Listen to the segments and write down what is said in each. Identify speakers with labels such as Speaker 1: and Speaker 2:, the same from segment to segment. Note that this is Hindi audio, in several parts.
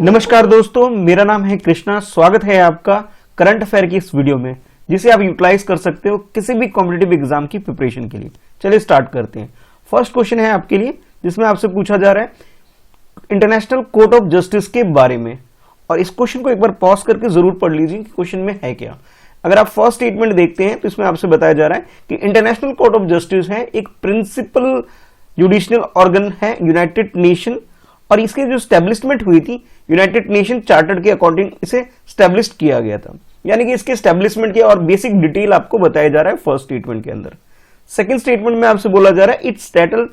Speaker 1: नमस्कार दोस्तों, मेरा नाम है कृष्णा। स्वागत है आपका करंट अफेयर की इस वीडियो में, जिसे आप यूटिलाइज कर सकते हो किसी भी कॉम्पिटिटिव एग्जाम की प्रिपरेशन के लिए। चलिए स्टार्ट करते हैं। फर्स्ट क्वेश्चन है आपके लिए, जिसमें आपसे पूछा जा रहा है इंटरनेशनल कोर्ट ऑफ जस्टिस के बारे में। और इस क्वेश्चन को एक बार पॉज करके जरूर पढ़ लीजिए कि क्वेश्चन में है क्या। अगर आप फर्स्ट स्टेटमेंट देखते हैं तो इसमें आपसे बताया जा रहा है कि इंटरनेशनल कोर्ट ऑफ जस्टिस है एक प्रिंसिपल जुडिशियल ऑर्गन है यूनाइटेड नेशन, और इसकी जो स्टैब्लिशमेंट हुई थी यूनाइटेड नेशन चार्टर के अकॉर्डिंग इसे स्टैब्लिश किया गया था। यानी कि इसके स्टैब्लिशमेंट की और बेसिक डिटेल आपको बताया जा रहा है फर्स्ट स्टेटमेंट के अंदर। सेकंड स्टेटमेंट में आपसे बोला जा रहा है it's settle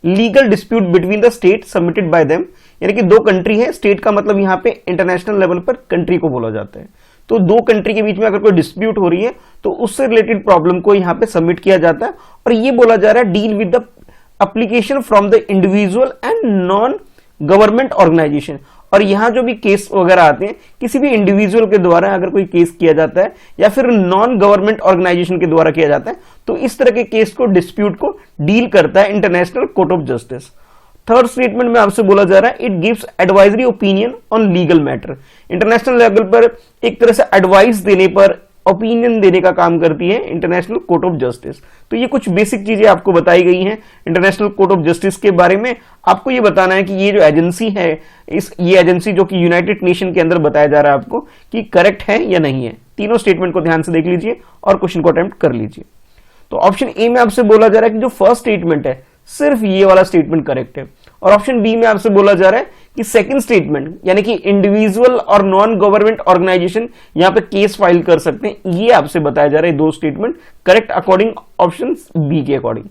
Speaker 1: legal dispute between the state submitted by them. यानी कि दो कंट्री है, स्टेट का मतलब यहां पे इंटरनेशनल लेवल पर कंट्री को बोला जाता है। तो दो कंट्री के बीच में अगर कोई डिस्प्यूट हो रही है तो उससे रिलेटेड प्रॉब्लम को यहां पे सबमिट किया जाता है। और ये बोला जा रहा है deal with the application from the individual and non government organisation. और यहां जो भी केस वगैरह आते हैं किसी भी इंडिविजुअल के द्वारा अगर कोई केस किया जाता है या फिर नॉन गवर्नमेंट ऑर्गेनाइजेशन के द्वारा किया जाता है तो इस तरह के केस को, डिस्प्यूट को डील करता है international court of justice. Third statement में आपसे बोला जा रहा है it gives advisory opinion on legal matter. International level पर एक तरह से एडवाइस देने पर, ओपिनियन देने का काम करती है इंटरनेशनल कोर्ट ऑफ जस्टिस। तो ये कुछ बेसिक चीजें आपको बताई गई हैं इंटरनेशनल कोर्ट ऑफ जस्टिस के बारे में। आपको ये बताना है कि ये जो एजेंसी है, ये एजेंसी जो कि यूनाइटेड नेशन के अंदर बताया जा रहा है आपको कि करेक्ट है या नहीं है। तीनों स्टेटमेंट को ध्यान से देख लीजिए और क्वेश्चन को अटेम्प्ट कर लीजिए। तो ऑप्शन ए में आपसे बोला जा रहा है कि जो फर्स्ट स्टेटमेंट है सिर्फ ये वाला स्टेटमेंट करेक्ट है। और ऑप्शन बी में आपसे बोला जा रहा है कि सेकंड स्टेटमेंट यानी कि इंडिविजुअल और नॉन गवर्नमेंट ऑर्गेनाइजेशन यहां पे केस फाइल कर सकते हैं, ये आपसे बताया जा रहा है दो statement correct according option B के अकॉर्डिंग।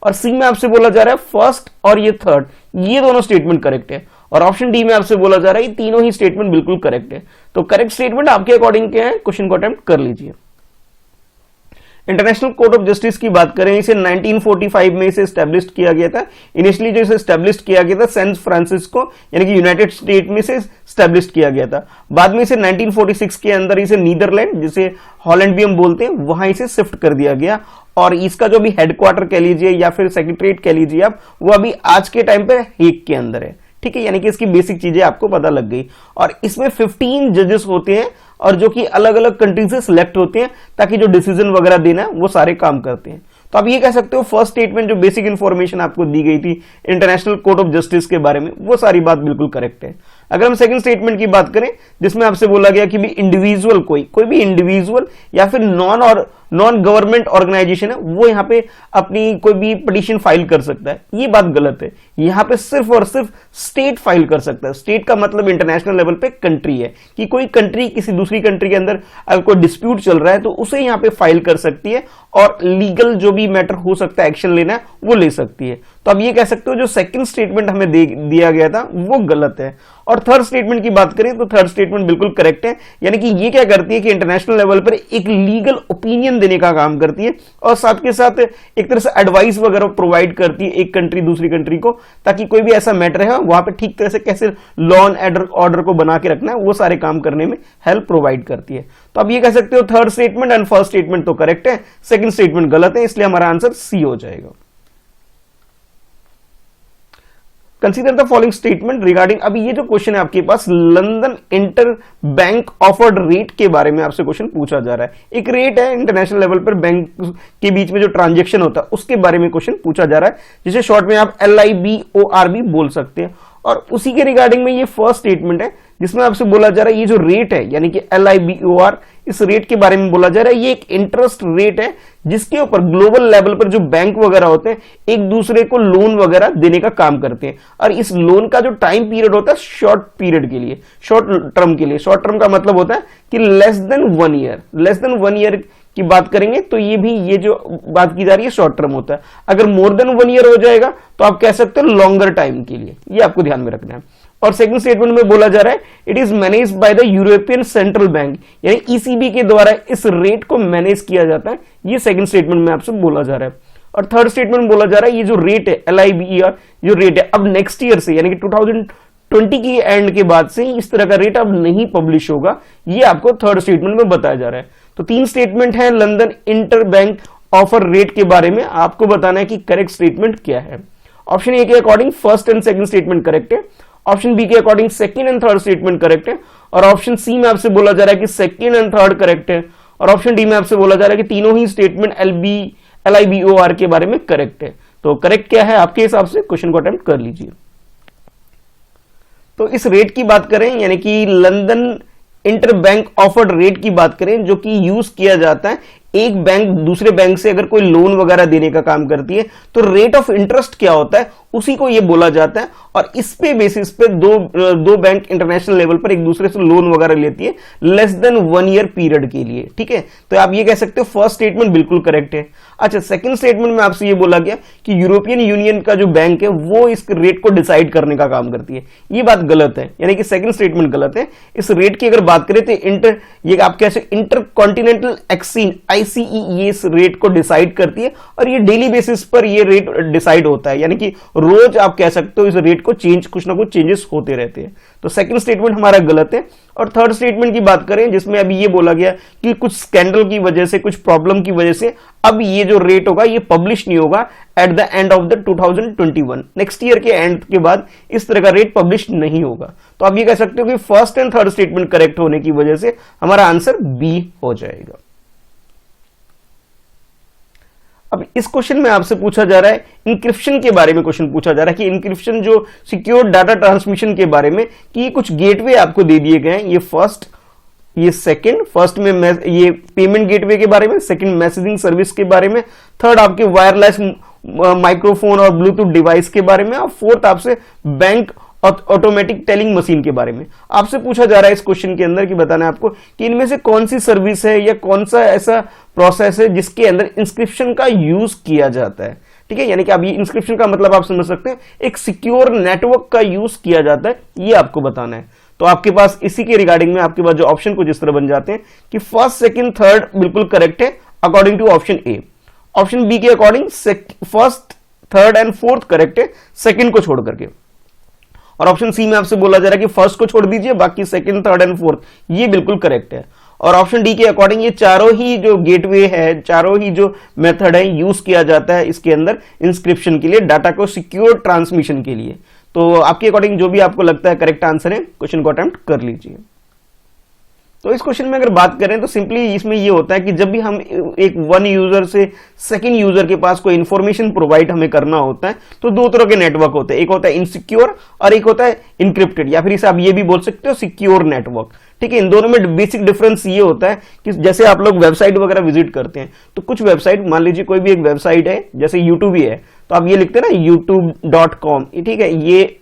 Speaker 1: और सी में आपसे बोला जा रहा है फर्स्ट और ये थर्ड, ये दोनों स्टेटमेंट करेक्ट है। और ऑप्शन डी में आपसे बोला जा रहा है ये तीनों ही स्टेटमेंट बिल्कुल करेक्ट है। तो करेक्ट स्टेटमेंट आपके अकॉर्डिंग क्या है, क्वेश्चन को अटेम्प्ट कर लीजिए। इंटरनेशनल कोर्ट ऑफ जस्टिस की बात करें, इसे 1945 में इसे स्टैब्लिश किया गया था। इनिशियली जो इसे स्टैब्लिश किया गया था सैन फ्रांसिस्को यानी कि यूनाइटेड स्टेट में इसे स्टैब्लिश किया गया था। बाद में इसे 1946 के अंदर इसे नीदरलैंड, जिसे हॉलैंड भी हम बोलते हैं, वहां इसे शिफ्ट कर दिया गया। और इसका जो भी हेडक्वार्टर कह लीजिए या फिर सेक्रेटरीट कह लीजिए आप, वो अभी आज के टाइम पर हेग के अंदर है। ठीक है, यानी कि इसकी बेसिक चीजें आपको पता लग गई। और इसमें 15 जजेस होते हैं और जो कि अलग अलग कंट्री से सिलेक्ट होते हैं ताकि जो डिसीजन वगैरह देना है वो सारे काम करते हैं। तो आप ये कह सकते हो फर्स्ट स्टेटमेंट जो बेसिक इंफॉर्मेशन आपको दी गई थी इंटरनेशनल कोर्ट ऑफ जस्टिस के बारे में, वो सारी बात बिल्कुल करेक्ट है। अगर हम सेकंड स्टेटमेंट की बात करें जिसमें आपसे बोला गया कि भी इंडिविजुअल कोई भी इंडिविजुअल या फिर नॉन गवर्नमेंट ऑर्गेनाइजेशन है वो यहां पे अपनी कोई भी पिटीशन फाइल कर सकता है, ये बात गलत है। यहां पे सिर्फ और सिर्फ स्टेट फाइल कर सकता है। स्टेट का मतलब इंटरनेशनल लेवल पे कंट्री है कि कोई कंट्री किसी दूसरी कंट्री के अंदर अगर कोई डिस्प्यूट चल रहा है तो उसे यहां पे फाइल कर सकती है और लीगल जो भी मैटर हो सकता है, एक्शन लेना है, वो ले सकती है। तो आप ये कह सकते हो जो सेकंड स्टेटमेंट हमें दिया गया था वो गलत है। और थर्ड स्टेटमेंट की बात करें तो थर्ड स्टेटमेंट बिल्कुल करेक्ट है। यानी कि ये क्या करती है कि इंटरनेशनल लेवल पर एक लीगल ओपिनियन देने का काम करती है और साथ के साथ एक तरह से एडवाइस वगैरह प्रोवाइड करती है एक कंट्री दूसरी कंट्री को, ताकि कोई भी ऐसा मैटर है वहां पे ठीक तरह से कैसे लॉ एंड ऑर्डर को बना के रखना है, वो सारे काम करने में हेल्प प्रोवाइड करती है। तो आप ये कह सकते हो third statement and first statement तो करेक्ट है, सेकंड स्टेटमेंट गलत है, इसलिए हमारा आंसर सी हो जाएगा। Consider the following statement regarding, अभी ये जो क्वेश्चन है आपके पास London inter bank offered rate के बारे में आपसे क्वेश्चन पूछा जा रहा है। एक रेट है इंटरनेशनल लेवल पर बैंक के बीच में जो ट्रांजैक्शन होता है उसके बारे में क्वेश्चन पूछा जा रहा है, जिसे शॉर्ट में आप LIBOR भी बोल सकते हैं। और उसी के रिगार्डिंग में ये फर्स्ट स्टेटमेंट है जिसमें आपसे बोला जा रहा है ये जो रेट है यानी कि LIBOR, इस रेट के बारे में बोला जा रहा है ये एक इंटरेस्ट रेट है जिसके ऊपर ग्लोबल लेवल पर जो बैंक वगैरह होते हैं एक दूसरे को लोन वगैरह देने का काम करते हैं। और इस लोन का जो टाइम पीरियड होता है शॉर्ट पीरियड के लिए, शॉर्ट टर्म के लिए। शॉर्ट टर्म का मतलब होता है कि less than 1 year, less than 1 year की बात करेंगे तो ये जो बात की जा रही है शॉर्ट टर्म होता है। अगर मोर देन 1 ईयर हो जाएगा तो आप कह सकते हो लॉन्गर टाइम के लिए, ये आपको ध्यान में रखना है। और सेकंड स्टेटमेंट में बोला जा रहा है it is manage by the European central bank, यानी ECB के द्वारा इस रेट को मैनेज किया जाता है, ये सेकंड स्टेटमेंट में आपसे बोला जा रहा है। और थर्ड स्टेटमेंट में बोला जा रहा है ये जो रेट है LIBOR जो रेट है अब नेक्स्ट ईयर से यानी कि 2020 की एंड के बाद से इस तरह का रेट अब नहीं पब्लिश होगा, ये आपको थर्ड स्टेटमेंट में बताया जा रहा है। तो 3 स्टेटमेंट है London inter bank offer rate के बारे में, आपको बताना है कि करेक्ट स्टेटमेंट क्या है। ऑप्शन ए के according first and second statement correct है। ऑप्शन बी के according second and third statement correct है, और ऑप्शन सी में आपसे बोला जा रहा है कि सेकंड एंड थर्ड करेक्ट है, और ऑप्शन डी में आपसे बोला जा रहा है कि तीनों ही स्टेटमेंट LIBOR के बारे में करेक्ट है। तो करेक्ट क्या है आपके हिसाब से, क्वेश्चन को अटेम्प्ट कर लीजिए। तो इस रेट की बात करें, यानी कि London inter bank offered rate की बात करें, जो कि यूज किया जाता है एक बैंक दूसरे बैंक से अगर कोई लोन वगैरह देने का काम करती है, तो रेट ऑफ इंटरेस्ट क्या होता है उसी को ये बोला जाता है, और इस पे बेसिस पे दो बैंक इंटरनेशनल लेवल पर एक दूसरे से लोन वगैरह लेती है लेस देन 1 ईयर पीरियड के लिए। ठीक है, तो आप ये कह सकते हो फर्स्ट स्टेटमेंट बिल्कुल करेक्ट है। अच्छा, सेकंड स्टेटमेंट में आपसे ये बोला गया कि यूरोपियन यूनियन का जो बैंक है वो इस रेट को डिसाइड करने का काम करती है, ये बात गलत है, यानी कि सेकंड स्टेटमेंट गलत है। इस रेट की अगर बात करें तो ये आप कैसे इंटर कॉन्टिनेंटल एक्सचेंज ICE ये इस रेट को डिसाइड करती है, और ये डेली बेसिस पर ये रेट डिसाइड होता है, यानी कि रोज आप कह सकते हो इस रेट को कुछ ना कुछ चेंजेस होते रहते हैं। तो सेकंड स्टेटमेंट हमारा गलत है। और थर्ड स्टेटमेंट की बात करें, जिसमें अभी ये बोला गया कि कुछ स्कैंडल की वजह से, कुछ प्रॉब्लम की वजह से अब ये जो रेट होगा ये पब्लिश नहीं होगा at the end of the 2021, next year के एंड के बाद इस तरह का रेट पब्लिश नहीं होगा। तो आप ये कह सकते हो कि first and third statement correct होने की वजह से हमारा आंसर बी हो जाएगा। अब इस क्वेश्चन में आपसे पूछा जा रहा है इंक्रिप्शन के बारे में, क्वेश्चन पूछा जा रहा है कि इंक्रिप्शन जो सिक्योर डाटा ट्रांसमिशन के बारे में, कि ये कुछ गेटवे आपको दे दिए गए हैं, ये फर्स्ट, ये सेकंड, फर्स्ट में ये पेमेंट गेटवे के बारे में, सेकंड मैसेजिंग सर्विस के बारे में, थर्ड आपके वायरलेस माइक्रोफोन और ब्लूटूथ डिवाइस के बारे में, और फोर्थ आपसे बैंक ऑटोमेटिक टेलिंग मशीन के बारे में। आपसे पूछा जा रहा है इस क्वेश्चन के अंदर कि बताना है आपको कि इनमें से कौन सी सर्विस है या कौन सा ऐसा प्रोसेस है जिसके अंदर इंस्क्रिप्शन का यूज किया जाता है। ठीक है, यानी कि अब ये इंस्क्रिप्शन का मतलब आप समझ सकते हैं एक सिक्योर नेटवर्क का यूज किया जाता है, ये आपको बताना है। तो आपके पास इसी के रिगार्डिंग में आपके पास जो ऑप्शन कुछ इस तरह बन जाते हैं कि फर्स्ट, सेकंड, थर्ड बिल्कुल करेक्ट है according to option A. Option B के according first, third and fourth correct है सेकंड को छोड़ करके, और ऑप्शन सी में आपसे बोला जा रहा है कि फर्स्ट को छोड़ दीजिए, बाकी सेकंड, थर्ड एंड फोर्थ ये बिल्कुल करेक्ट है। और ऑप्शन डी के अकॉर्डिंग ये चारों ही जो गेटवे है, चारों ही जो मेथड है यूज किया जाता है इसके अंदर इंस्क्रिप्शन के लिए, डाटा को सिक्योर ट्रांसमिशन के लिए। तो आपके अकॉर्डिंग जो भी आपको लगता है करेक्ट आंसर है, क्वेश्चन को अटेम्प्ट कर लीजिए। तो इस क्वेश्चन में अगर बात करें तो सिंपली इसमें ये होता है कि जब भी हम एक वन यूजर से सेकंड यूजर के पास कोई इंफॉर्मेशन प्रोवाइड हमें करना होता है, तो दो तरह के नेटवर्क होते हैं, एक होता है इनसिक्योर और एक होता है इनक्रिप्टेड, या फिर इसे आप ये भी बोल सकते हो सिक्योर नेटवर्क। ठीक है, इन दोनों में बेसिक डिफरेंस ये होता है कि जैसे आप लोग वेबसाइट वगैरह विजिट करते हैं, तो कुछ वेबसाइट, मान लीजिए कोई भी एक वेबसाइट है, जैसे यूट्यूब ही है, तो आप ये लिखते हैं ना youtube.com, ठीक है, ये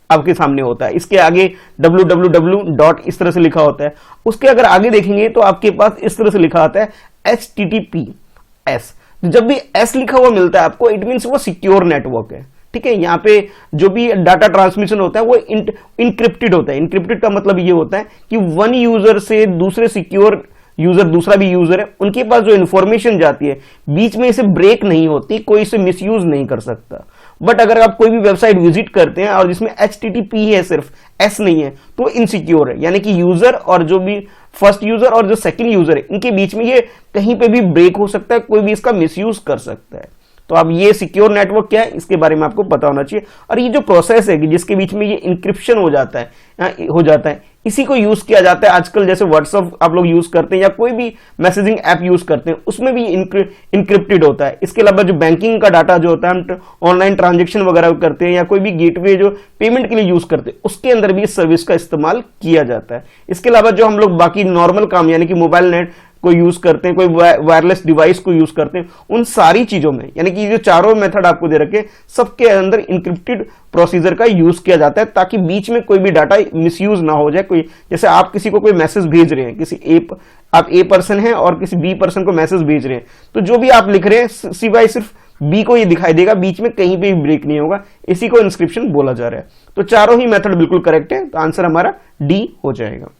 Speaker 1: आपके सामने होता है, इसके आगे www. इस तरह से लिखा होता है, उसके अगर आगे देखेंगे तो आपके पास इस तरह से लिखा आता है HTTPS। जब भी S लिखा हुआ मिलता है आपको, इट मीन्स वो सिक्योर नेटवर्क है। ठीक है, यहाँ पे जो भी डाटा ट्रांसमिशन होता है वो इनक्रिप्टेड होता है। इनक्रिप्टेड का मतलब ये होता है कि वन यूजर से दूसरे सिक्योर यूजर, दूसरा भी यूजर है, उनके पास जो इंफॉर्मेशन जाती है बीच में इसे ब्रेक नहीं होती, कोई इसे मिसयूज नहीं कर सकता। बट अगर आप कोई भी वेबसाइट विजिट करते हैं और जिसमें HTTP है, सिर्फ S नहीं है, तो इनसिक्योर है, यानी कि यूजर और जो भी फर्स्ट यूजर और जो सेकंड यूजर है, इनके बीच में ये कहीं पे भी ब्रेक हो सकता है, कोई भी इसका मिसयूज कर सकता है। तो अब ये सिक्योर नेटवर्क क्या है इसके बारे में आपको पता होना चाहिए। और ये जो प्रोसेस है जिसके बीच में ये इंक्रिप्शन हो जाता है, इसी को यूज किया जाता है आजकल। जैसे व्हाट्सएप आप लोग यूज करते हैं या कोई भी मैसेजिंग ऐप यूज करते हैं, उसमें भी इंक्रिप्टेड होता है। इसके अलावा जो बैंकिंग का डाटा जो होता है, हम ऑनलाइन ट्रांजेक्शन वगैरह करते हैं या कोई भी गेटवे जो पेमेंट के लिए यूज करते हैं, उसके अंदर भी इस सर्विस का इस्तेमाल किया जाता है। इसके अलावा जो हम लोग बाकी नॉर्मल काम, यानी कि मोबाइल नेट को यूज करते हैं, कोई वायरलेस डिवाइस को यूज करते हैं, उन सारी चीजों में, यानी कि जो चारों मेथड आपको दे रखे, सबके अंदर इंक्रिप्टेड प्रोसीजर का यूज किया जाता है, ताकि बीच में कोई भी डाटा मिसयूज ना हो जाए। कोई जैसे आप किसी को कोई मैसेज भेज रहे हैं, किसी आप ए पर्सन हैं और किसी बी पर्सन को मैसेज भेज रहे हैं, तो जो भी आप लिख रहे हैं सिवाय सिर्फ बी को ये दिखाई देगा, बीच में कहीं पे भी ब्रेक नहीं होगा। इसी को इंस्क्रिप्शन बोला जा रहा है। तो चारों ही मेथड बिल्कुल करेक्ट है, तो आंसर हमारा डी हो जाएगा।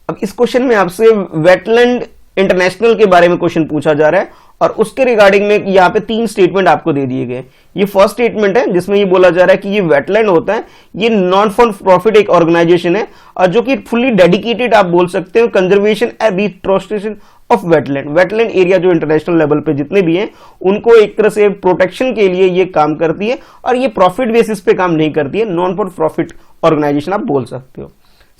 Speaker 1: अब इस क्वेश्चन में आपसे वेटलैंड इंटरनेशनल के बारे में क्वेश्चन पूछा जा रहा है, और उसके रिगार्डिंग में यहाँ पे 3 स्टेटमेंट आपको दे दिए गए। ये फर्स्ट स्टेटमेंट है जिसमें ये बोला जा रहा है कि ये वेटलैंड होता है, ये नॉन फॉर प्रॉफिट एक ऑर्गेनाइजेशन है, और जो कि फुल्ली डेडिकेटेड आप बोल सकते हो conservation and restoration of wetland. Wetland area जो इंटरनेशनल लेवल पे जितने भी हैं उनको एक तरह से प्रोटेक्शन के लिए ये काम करती है, और ये प्रॉफिट बेसिस पे काम नहीं करती है, नॉन फॉर प्रॉफिट ऑर्गेनाइजेशन आप बोल सकते हो।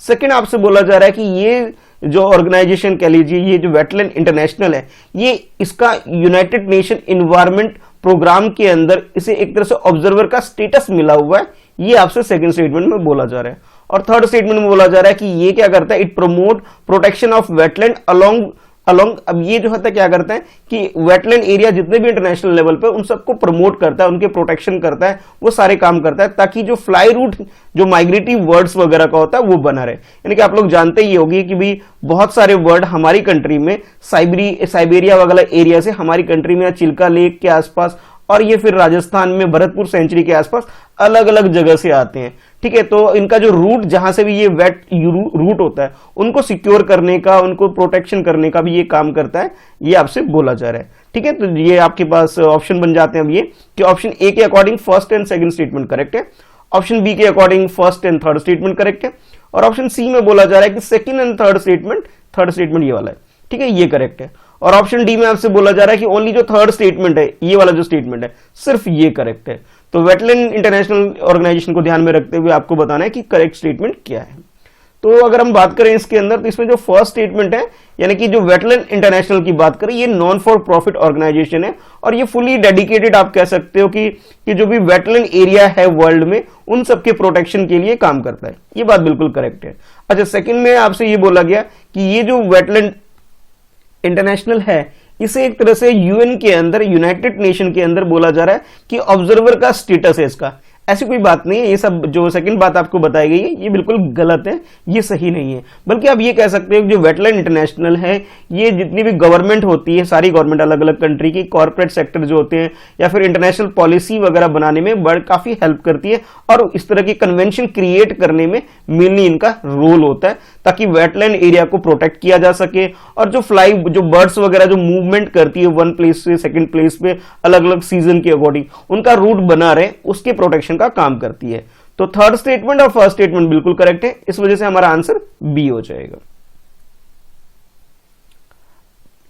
Speaker 1: सेकेंड आपसे बोला जा रहा है कि ये जो ऑर्गेनाइजेशन कह लीजिए, ये जो वेटलैंड इंटरनेशनल है, ये इसका यूनाइटेड नेशन इन्वायरमेंट प्रोग्राम के अंदर इसे एक तरह से ऑब्जर्वर का स्टेटस मिला हुआ है, ये आपसे सेकंड स्टेटमेंट में बोला जा रहा है। और थर्ड स्टेटमेंट में बोला जा रहा है कि ये क्या करता है, it promote protection of wetland along. अब ये जो होता है क्या करता है कि वेटलैंड एरिया जितने भी इंटरनेशनल लेवल पे उन सबको प्रमोट करता है, उनके प्रोटेक्शन करता है, वो सारे काम करता है ताकि जो फ्लाई रूट जो माइग्रेटिव वर्ड्स वगैरह का होता है वो बना रहे। यानी कि आप लोग जानते ही होगी कि भी बहुत सारे वर्ड हमारी कंट्री में साइबेरिया वगैरह एरिया से हमारी कंट्री में चिल्का लेक के आसपास और ये फिर राजस्थान में भरतपुर सेंचुरी के आसपास अलग अलग जगह से आते हैं। ठीक है, तो इनका जो रूट जहां से भी ये वेट रूट होता है उनको सिक्योर करने का, उनको प्रोटेक्शन करने का भी ये काम करता है, ये आपसे बोला जा रहा है। ठीक है, तो ये आपके पास ऑप्शन बन जाते हैं अब ये कि ऑप्शन ए के according first and second statement correct है, ऑप्शन बी के according first and third statement correct है, और ऑप्शन सी में बोला जा रहा है कि सेकंड एंड थर्ड स्टेटमेंट ये वाला है। ठीक है, ये करेक्ट है। और ऑप्शन डी में आपसे बोला जा रहा है कि ओनली जो थर्ड स्टेटमेंट है, ये वाला जो स्टेटमेंट है, सिर्फ ये करेक्ट है। तो वेटलैंड इंटरनेशनल ऑर्गेनाइजेशन को ध्यान में रखते हुए आपको बताना है कि करेक्ट स्टेटमेंट क्या है। तो अगर हम बात करें इसके अंदर, तो इसमें जो फर्स्ट स्टेटमेंट है, यानी कि जो वेटलैंड इंटरनेशनल की बात करें, ये नॉन फॉर प्रॉफिट ऑर्गेनाइजेशन है और ये फुली डेडिकेटेड आप कह सकते हो कि जो भी वेटलैंड एरिया है वर्ल्ड में उन सबके प्रोटेक्शन के लिए काम करता है। ये बात बिल्कुल करेक्ट है। अच्छा, सेकंड में आपसे ये बोला गया कि ये जो वेटलैंड इंटरनेशनल है, इसे एक तरह से यूएन के अंदर, यूनाइटेड नेशन के अंदर बोला जा रहा है कि ऑब्जर्वर का स्टेटस है इसका। ऐसी कोई बात नहीं है, ये सब जो सेकंड बात आपको बताई गई है ये बिल्कुल गलत है, ये सही नहीं है। बल्कि आप ये कह सकते हो कि जो वेटलैंड इंटरनेशनल है, ये जितनी भी गवर्नमेंट होती है, सारी गवर्नमेंट अलग अलग कंट्री की, कॉर्पोरेट सेक्टर जो होते हैं या फिर इंटरनेशनल पॉलिसी वगैरह बनाने में काफी हेल्प करती है और इस तरह की कन्वेंशन क्रिएट करने में मेनली इनका रोल होता है, ताकि वेटलैंड एरिया को प्रोटेक्ट किया जा सके और जो बर्ड्स वगैरह जो मूवमेंट करती है वन प्लेस से सेकंड प्लेस पे अलग अलग सीजन के अकॉर्डिंग, उनका रूट बना रहे, उसके प्रोटेक्शन का काम करती है। तो थर्ड स्टेटमेंट और फर्स्ट स्टेटमेंट बिल्कुल करेक्ट है, इस वजह से हमारा आंसर बी हो जाएगा।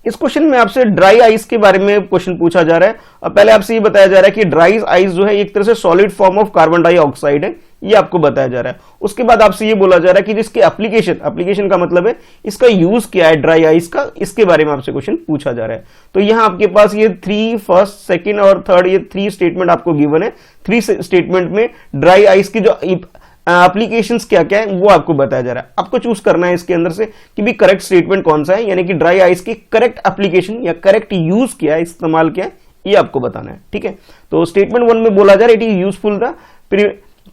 Speaker 1: इस क्वेश्चन में आपसे ड्राई आइस के बारे में क्वेश्चन पूछा जा रहा है और पहले आपसे ये बताया जा रहा है कि ड्राई आइस जो है एक तरह से solid form of carbon dioxide है, ये आपको बताया जा रहा है। उसके बाद आपसे ये बोला जा रहा है कि जिसकी एप्लीकेशन का मतलब है इसका यूज क्या है ड्राई आइस का, इसके बारे में आपसे क्वेश्चन पूछा जा रहा है। तो यहां आपके पास ये फर्स्ट, सेकंड और थर्ड, ये 3 स्टेटमेंट आपको गिवन है। 3 स्टेटमेंट में ड्राई आइस की जो एप्लीकेशंस क्या क्या है वो आपको बताया जा रहा है। आपको चूज करना है इसके अंदर से कि भी करेक्ट स्टेटमेंट कौन सा है, यानी कि ड्राई आइस की करेक्ट एप्लीकेशन या करेक्ट यूज क्या है, इस्तेमाल क्या है, ये आपको बताना है। ठीक है, तो स्टेटमेंट 1 में बोला जा रहा है इट इज यूजफुल था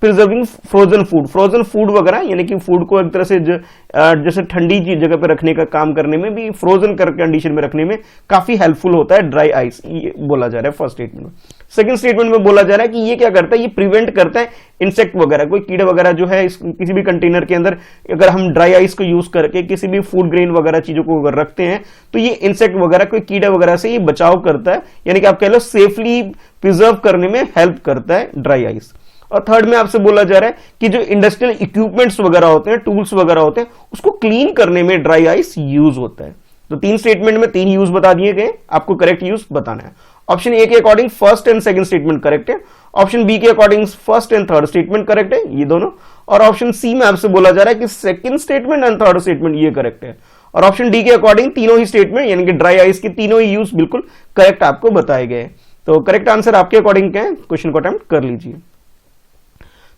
Speaker 1: प्रिजर्विंग फ्रोजन फूड वगैरह, यानी कि फूड को एक तरह से जैसे ठंडी जगह पे रखने का काम करने में भी, फ्रोजन कंडीशन में रखने में काफी हेल्पफुल होता है ड्राई आइस, ये बोला जा रहा है फर्स्ट स्टेटमेंट में। सेकंड स्टेटमेंट में बोला जा रहा है कि ये क्या करता है, ये प्रिवेंट करता है इंसेक्ट वगैरह, कोई कीड़े वगैरह जो है किसी भी कंटेनर के अंदर अगर हम ड्राई आइस को यूज करके किसी भी फूड ग्रेन वगैरह चीजों को अगर रखते हैं तो ये इंसेक्ट वगैरह, कोई कीड़े वगैरह से ये बचाव करता है, यानी कि आप कह लो सेफली प्रिजर्व करने में हेल्प करता है ड्राई आइस। और थर्ड में आपसे बोला जा रहा है कि जो इंडस्ट्रियल इक्विपमेंट्स वगैरह होते हैं, टूल्स वगैरह होते हैं, उसको क्लीन करने में ड्राई आइस यूज होता है। तो 3 स्टेटमेंट में 3 यूज बता दिए गए, आपको करेक्ट यूज बताना है। ऑप्शन ए के according first and second statement correct है, ऑप्शन बी के according first and third statement correct है, ये दोनों, और ऑप्शन सी में आपसे बोला जा रहा है कि second statement and third statement ये करेक्ट है, और ऑप्शन डी के अकॉर्डिंग तीनों ही स्टेटमेंट यानी कि ड्राई आइस के तीनों ही यूज बिल्कुल करेक्ट आपको बताए गए। तो करेक्ट आंसर आपके अकॉर्डिंग क्या है, क्वेश्चन को अटेम्प्ट कर लीजिए।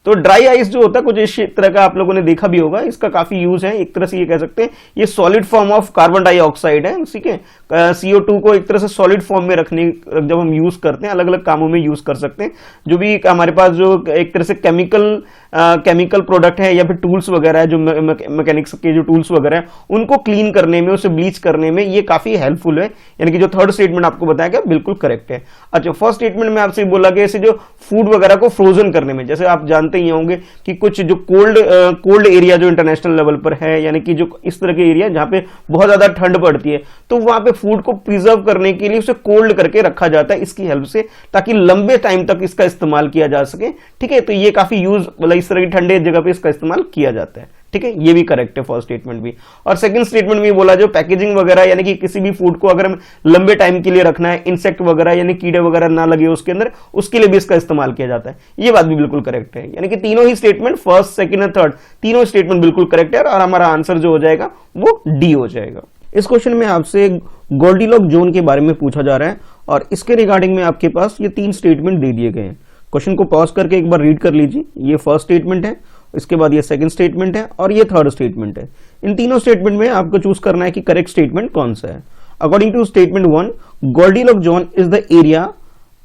Speaker 1: तो ड्राई आइस जो होता है कुछ इस तरह का आप लोगों ने देखा भी होगा, इसका काफी यूज है। एक तरह से ये कह सकते हैं ये solid form of carbon dioxide है, ठीक है, CO2 को एक तरह से सॉलिड फॉर्म में रखने जब हम यूज करते हैं, अलग अलग कामों में यूज कर सकते हैं। जो भी हमारे पास जो एक तरह से केमिकल प्रोडक्ट है या फिर टूल्स वगैरह है, जो मैकेनिक्स के जो टूल्स वगैरह है, उनको क्लीन करने में, उसे ब्लीच करने में ये काफी हेल्पफुल है, यानी कि जो थर्ड स्टेटमेंट आपको बताया गया बिल्कुल करेक्ट है। अच्छा, फर्स्ट स्टेटमेंट में आपसे बोला गया इसे जो फूड वगैरह को फ्रोजन करने में, जैसे आप जानते ही होंगे कि कुछ जो कोल्ड एरिया जो इंटरनेशनल लेवल पर है, यानी कि जो इस तरह के एरिया जहां पे बहुत ज्यादा ठंड पड़ती है, तो वहां पे फूड को प्रिजर्व करने के लिए उसे कोल्ड करके रखा जाता है इसकी हेल्प से, ताकि लंबे टाइम तक इसका इस्तेमाल किया जा सके। ठीक है, तो ये काफी यूज, मतलब इस तरह की ठंडे जगह पे इसका इस्तेमाल किया जाता है। ठीक है, ये भी करेक्ट है फर्स्ट स्टेटमेंट भी। और सेकंड स्टेटमेंट में बोला जो पैकेजिंग वगैरह यानी कि किसी भी फूड को अगर हम लंबे टाइम के लिए रखना है, इंसेक्ट वगैरह यानी कीड़े वगैरह ना लगे उसके अंदर, उसके लिए भी इसका इस्तेमाल किया जाता है। ये बात भी बिल्कुल करेक्ट है, यानी कि तीनों ही स्टेटमेंट फर्स्ट, सेकंड और थर्ड तीनों स्टेटमेंट बिल्कुल करेक्ट है और हमारा आंसर जो हो जाएगा वो डी हो जाएगा। इस क्वेश्चन में आपसे गोल्डीलॉक जोन के बारे में पूछा जा रहा है और इसके रिगार्डिंग में आपके पास ये 3 स्टेटमेंट दे दिए गए हैं। क्वेश्चन को पॉज करके एक बार रीड कर लीजिए। ये फर्स्ट स्टेटमेंट है, इसके बाद ये सेकंड स्टेटमेंट है और ये थर्ड स्टेटमेंट है। इन तीनों स्टेटमेंट में आपको चूज करना है कि करेक्ट स्टेटमेंट कौन सा है। According to statement 1, goldilock zone is the area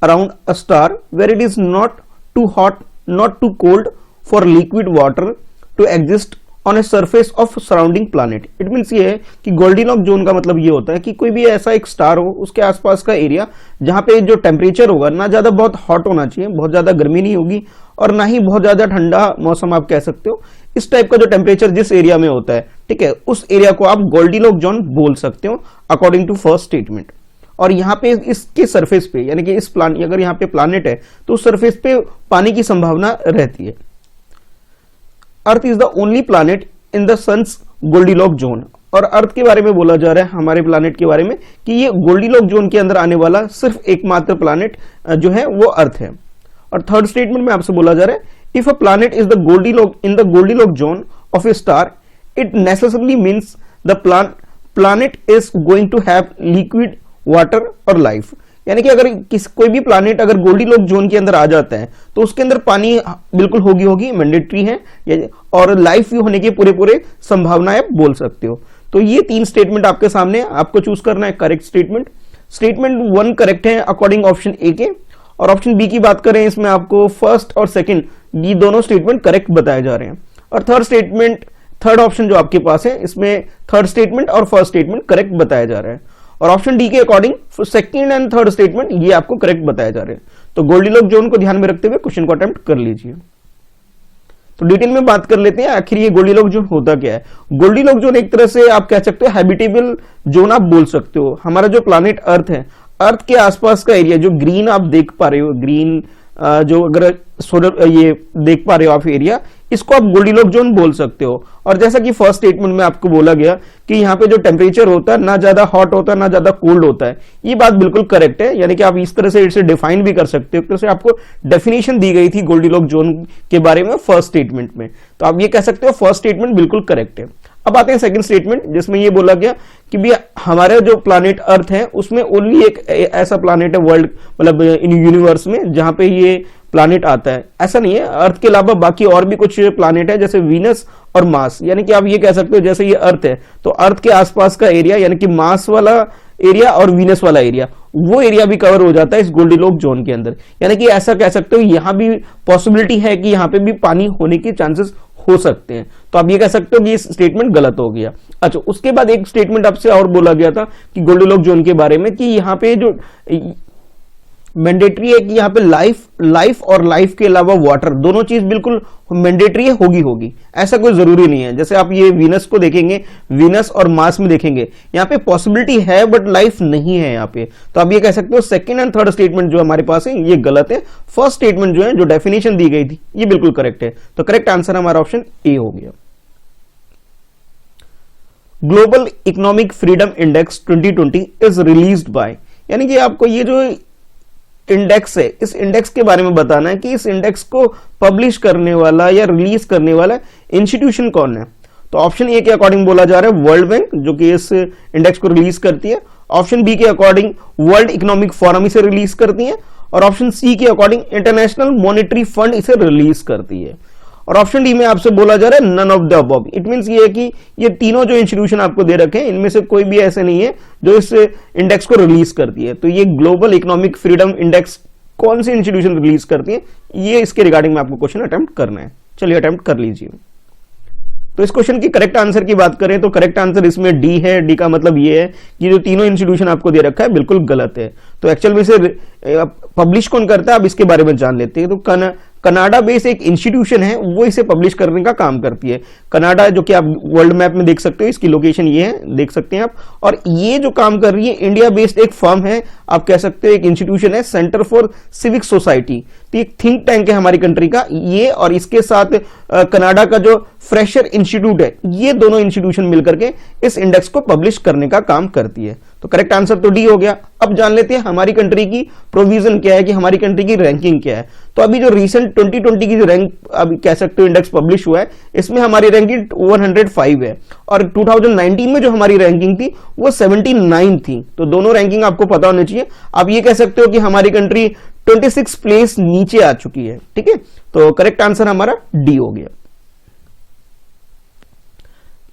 Speaker 1: around a star where it is not too hot not too cold for liquid water to exist on a surface of surrounding planet. It means ये है कि गोल्डीलॉक जोन का मतलब ये होता है कि कोई भी ऐसा एक स्टार हो, उसके आसपास का एरिया जहां पे जो टेम्परेचर होगा ना ज्यादा बहुत हॉट होना चाहिए, बहुत ज्यादा गर्मी नहीं होगी और ना ही बहुत ज्यादा ठंडा मौसम आप कह सकते हो। इस टाइप का जो टेम्परेचर जिस एरिया में होता है, ठीक है, उस एरिया को आप गोल्डीलॉक जोन बोल सकते हो अकॉर्डिंग टू फर्स्ट स्टेटमेंट। और यहाँ पे इसके सरफेस पे यानी कि इस प्लान अगर यहाँ पे प्लानेट है तो उस सरफेस पे पानी की संभावना रहती है। Earth is the only planet in the sun's goldilock zone. और अर्थ के बारे में बोला जा रहा है, हमारे प्लैनेट के बारे में, कि ये गोल्डीलॉक जोन के अंदर आने वाला सिर्फ एकमात्र प्लैनेट जो है वो अर्थ है। और थर्ड स्टेटमेंट में आपसे बोला जा रहा है, if a planet is the goldilock zone of a star, it necessarily means the planet is going to have liquid water और लाइफ। यानी कि अगर कोई भी प्लैनेट अगर गोल्डीलॉक जोन के अंदर आ जाता है तो उसके अंदर पानी बिल्कुल होगी, मैंडेटरी है, और लाइफ भी होने की पूरे संभावनाएं बोल सकते हो। तो ये 3 स्टेटमेंट आपके सामने, आपको चूज करना है करेक्ट स्टेटमेंट। स्टेटमेंट 1 करेक्ट है अकॉर्डिंग ऑप्शन ए के, और ऑप्शन बी की बात करें इसमें आपको फर्स्ट और सेकंड ये दोनों स्टेटमेंट करेक्ट बताए जा रहे हैं। और थर्ड ऑप्शन जो आपके पास है इसमें थर्ड स्टेटमेंट और फर्स्ट स्टेटमेंट करेक्ट बताया जा रहा है। और ऑप्शन डी के according second and third statement ये आपको करेक्ट बताया जा रहा है। तो गोल्डीलॉक जोन को ध्यान में रखते हुए क्वेश्चन को अटेम्प्ट कर लीजिए। तो डिटेल में बात कर लेते हैं आखिर ये गोल्डीलॉक जोन होता क्या है। गोल्डीलॉक जोन एक तरह से आप कह सकते हो हैबिटेबल जोन आप बोल सकते हो। हमारा जो प्लैनेट अर्थ है, अर्थ के आसपास का एरिया जो ग्रीन आप देख पा रहे हो, ग्रीन जो अगर सोलर ये देख पा रहे हो आप एरिया, इसको आप गोल्डीलॉक जोन बोल सकते हो। और जैसा कि फर्स्ट स्टेटमेंट में आपको बोला गया कि यहाँ पे जो टेम्परेचर होता है ना ज्यादा हॉट होता है ना ज्यादा कोल्ड होता है, ये बात बिल्कुल करेक्ट है। यानी कि आप इस तरह से इसे डिफाइन भी कर सकते हो, एक तरह से आपको डेफिनेशन दी गई थी गोल्डीलॉक जोन के बारे में फर्स्ट स्टेटमेंट में, तो आप ये कह सकते हो फर्स्ट स्टेटमेंट बिल्कुल करेक्ट है। अब आते हैं सेकंड स्टेटमेंट जिसमें ये बोला गया कि भी हमारे जो प्लैनेट अर्थ है उसमें ओनली एक ऐसा प्लैनेट है वर्ल्ड मतलब इन यूनिवर्स में जहां पे ये प्लैनेट आता है। ऐसा नहीं है, अर्थ के अलावा बाकी और भी कुछ प्लैनेट है जैसे वीनस और मार्स। यानी कि आप ये कह सकते हो जैसे ये अर्थ है तो अर्थ के आसपास का एरिया यानी कि मार्स वाला एरिया और वीनस वाला एरिया, वो एरिया भी कवर हो जाता है इस गोल्डीलॉक जोन के अंदर। यानी कि ऐसा कह सकते हो यहां भी पॉसिबिलिटी है कि यहां पे भी पानी होने के चांसेस हो सकते हैं। तो आप ये कह सकते हो कि ये स्टेटमेंट गलत हो गया। अच्छा, उसके बाद एक स्टेटमेंट आपसे और बोला गया था कि गोल्डीलॉक जोन के बारे में कि यहाँ पे जो मैंडेटरी है कि यहाँ पे लाइफ और लाइफ के अलावा वाटर दोनों चीज बिल्कुल मैंडेटरी होगी। ऐसा कोई जरूरी नहीं है। जैसे आप ये वीनस को देखेंगे, वीनस और मार्स में देखेंगे, यहाँ पे पॉसिबिलिटी है बट लाइफ नहीं है यहाँ पे। तो आप ये कह सकते हो सेकंड एंड थर्ड स्टेटमेंट जो हमारे पास है ये गलत है। फर्स्ट स्टेटमेंट जो है जो डेफिनेशन दी गई थी ये बिल्कुल करेक्ट है। तो करेक्ट आंसर हमारा ऑप्शन ए हो गया। Global economic freedom index 2020 is released by, यानी कि आपको ये जो इंडेक्स है इस इंडेक्स के बारे में बताना है कि इस इंडेक्स को पब्लिश करने वाला या रिलीज करने वाला इंस्टीट्यूशन कौन है। तो ऑप्शन ए के अकॉर्डिंग बोला जा रहा है वर्ल्ड बैंक जो कि इस इंडेक्स को रिलीज करती है। ऑप्शन बी के अकॉर्डिंग वर्ल्ड इकोनॉमिक फोरम इसे रिलीज करती है और ऑप्शन सी के अकॉर्डिंग इंटरनेशनल मॉनेटरी फंड इसे रिलीज करती है। और ऑप्शन डी में आपसे बोला जा रहा है none of the above. It means ये है कि ये तीनों जो इंस्टीट्यूशन आपको दे रखे हैं इनमें से कोई भी ऐसे नहीं है जो इस इंडेक्स को रिलीज करती है। तो ये ग्लोबल इकोनॉमिक फ्रीडम इंडेक्स कौन सी इंस्टीट्यूशन रिलीज करती है, ये इसके रिगार्डिंग में आपको क्वेश्चन अटेम्प्ट करना है। चलिए अटेम्प्ट कर लीजिए। तो इस क्वेश्चन की करेक्ट आंसर की बात करें तो करेक्ट आंसर इसमें डी है। डी का मतलब ये है कि जो तीनों इंस्टीट्यूशन आपको दे रखा है बिल्कुल गलत है। तो एक्चुअल में इसे पब्लिश कौन करता है अब इसके बारे में जान लेते हैं। तो कनाडा बेस्ड एक इंस्टीट्यूशन है वो इसे पब्लिश करने का काम करती है। कनाडा जो कि आप वर्ल्ड मैप में देख सकते हो, इसकी लोकेशन ये है, देख सकते हैं आप। और ये जो काम कर रही है इंडिया बेस्ड एक फर्म है, आप कह सकते हो एक इंस्टीट्यूशन है, सेंटर फॉर सिविक सोसाइटी। तो एक थिंक टैंक है हमारी कंट्री का ये, और इसके साथ कनाडा का जो फ्रेशर इंस्टीट्यूट है, ये दोनों इंस्टीट्यूशन मिलकर के इस इंडेक्स को पब्लिश करने का काम करती है। तो करेक्ट आंसर तो डी हो गया। अब जान लेते हैं हमारी कंट्री की प्रोविजन क्या है, कि हमारी कंट्री की रैंकिंग क्या है। तो अभी जो रिसेंट 2020 की जो रैंक अभी कह सकते हो इंडेक्स पब्लिश हुआ है, इसमें हमारी रैंकिंग 105 है, और 2019 में जो हमारी रैंकिंग थी वो 79 थी। तो दोनों रैंकिंग आपको पता होनी चाहिए। आप ये कह सकते हो कि हमारी कंट्री 26 प्लेस नीचे आ चुकी है। ठीक है, तो करेक्ट आंसर हमारा डी हो गया।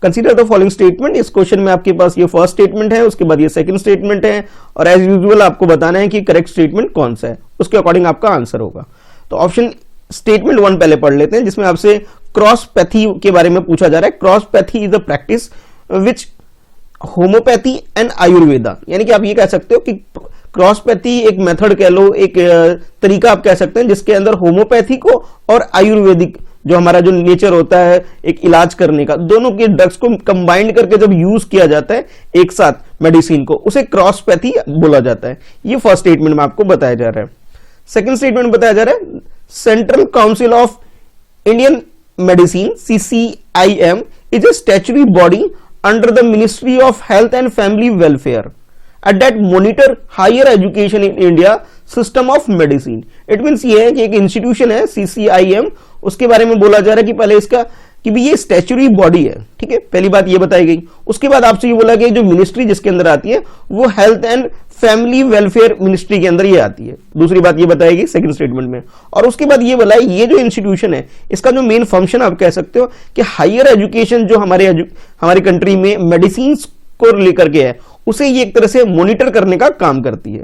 Speaker 1: Consider the following statement. इस क्वेश्चन में आपके पास ये फर्स्ट स्टेटमेंट है, उसके बाद ये सेकंड स्टेटमेंट है, और एज यूजुअल आपको बताना है कि करेक्ट स्टेटमेंट कौन सा है, उसके अकॉर्डिंग आपका आंसर होगा। तो ऑप्शन स्टेटमेंट 1 पहले पढ़ लेते हैं, जिसमें आपसे क्रॉसपैथी के बारे में पूछा जा रहा है। Crosspathy is the practice which homeopathy and Ayurveda, यानी कि आप ये कह सकते हो कि क्रॉसपैथी एक मेथड कह लो, एक तरीका आप कह सकते हैं जिसके अंदर होम्योपैथी को और आयुर्वेदिक जो हमारा जो नेचर होता है एक इलाज करने का, दोनों के ड्रग्स को कंबाइंड करके जब यूज किया जाता है एक साथ मेडिसिन को, उसे क्रॉसपैथी बोला जाता है। ये फर्स्ट स्टेटमेंट में आपको बताया जा रहा है। सेकंड स्टेटमेंट बताया जा रहा है, central council of Indian medicine CCIM is a statutory body under the ministry of health and family welfare at that monitor higher education in India system of medicine। It means ये है कि एक इंस्टीट्यूशन है CCIM, उसके बारे में बोला जा रहा है कि पहले इसका कि भी ये स्टैच्यूटरी बॉडी है। ठीक है, पहली बात ये बताई गई। उसके बाद आपसे ये बोला गया जो मिनिस्ट्री जिसके अंदर आती है वो health and family welfare ministry के अंदर ये आती है। दूसरी बात ये बताई गई सेकंड स्टेटमेंट में। और उसके बाद ये बोला ये जो इंस्टीट्यूशन है इसका जो मेन फंक्शन आप कह सकते हो कि हायर एजुकेशन जो हमारी कंट्री में मेडिसिन को लेकर के है, उसे ये एक तरह से मॉनिटर करने का काम करती है।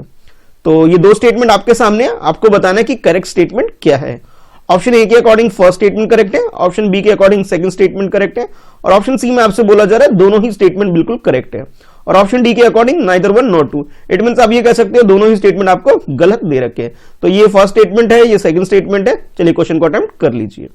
Speaker 1: तो ये दो स्टेटमेंट आपके सामने है, आपको बताना है कि करेक्ट स्टेटमेंट क्या है। ऑप्शन ए के अकॉर्डिंग फर्स्ट स्टेटमेंट करेक्ट है, ऑप्शन बी के अकॉर्डिंग सेकंड स्टेटमेंट करेक्ट है, और ऑप्शन सी में आपसे बोला जा रहा है दोनों ही स्टेटमेंट बिल्कुल करेक्ट है, और ऑप्शन डी के according neither one not two. It means आप ये कह सकते हो दोनों ही स्टेटमेंट आपको गलत दे रखे हैं। तो ये फर्स्ट स्टेटमेंट है, ये सेकंड स्टेटमेंट है। चलिए क्वेश्चन को अटेम्प्ट कर लीजिए।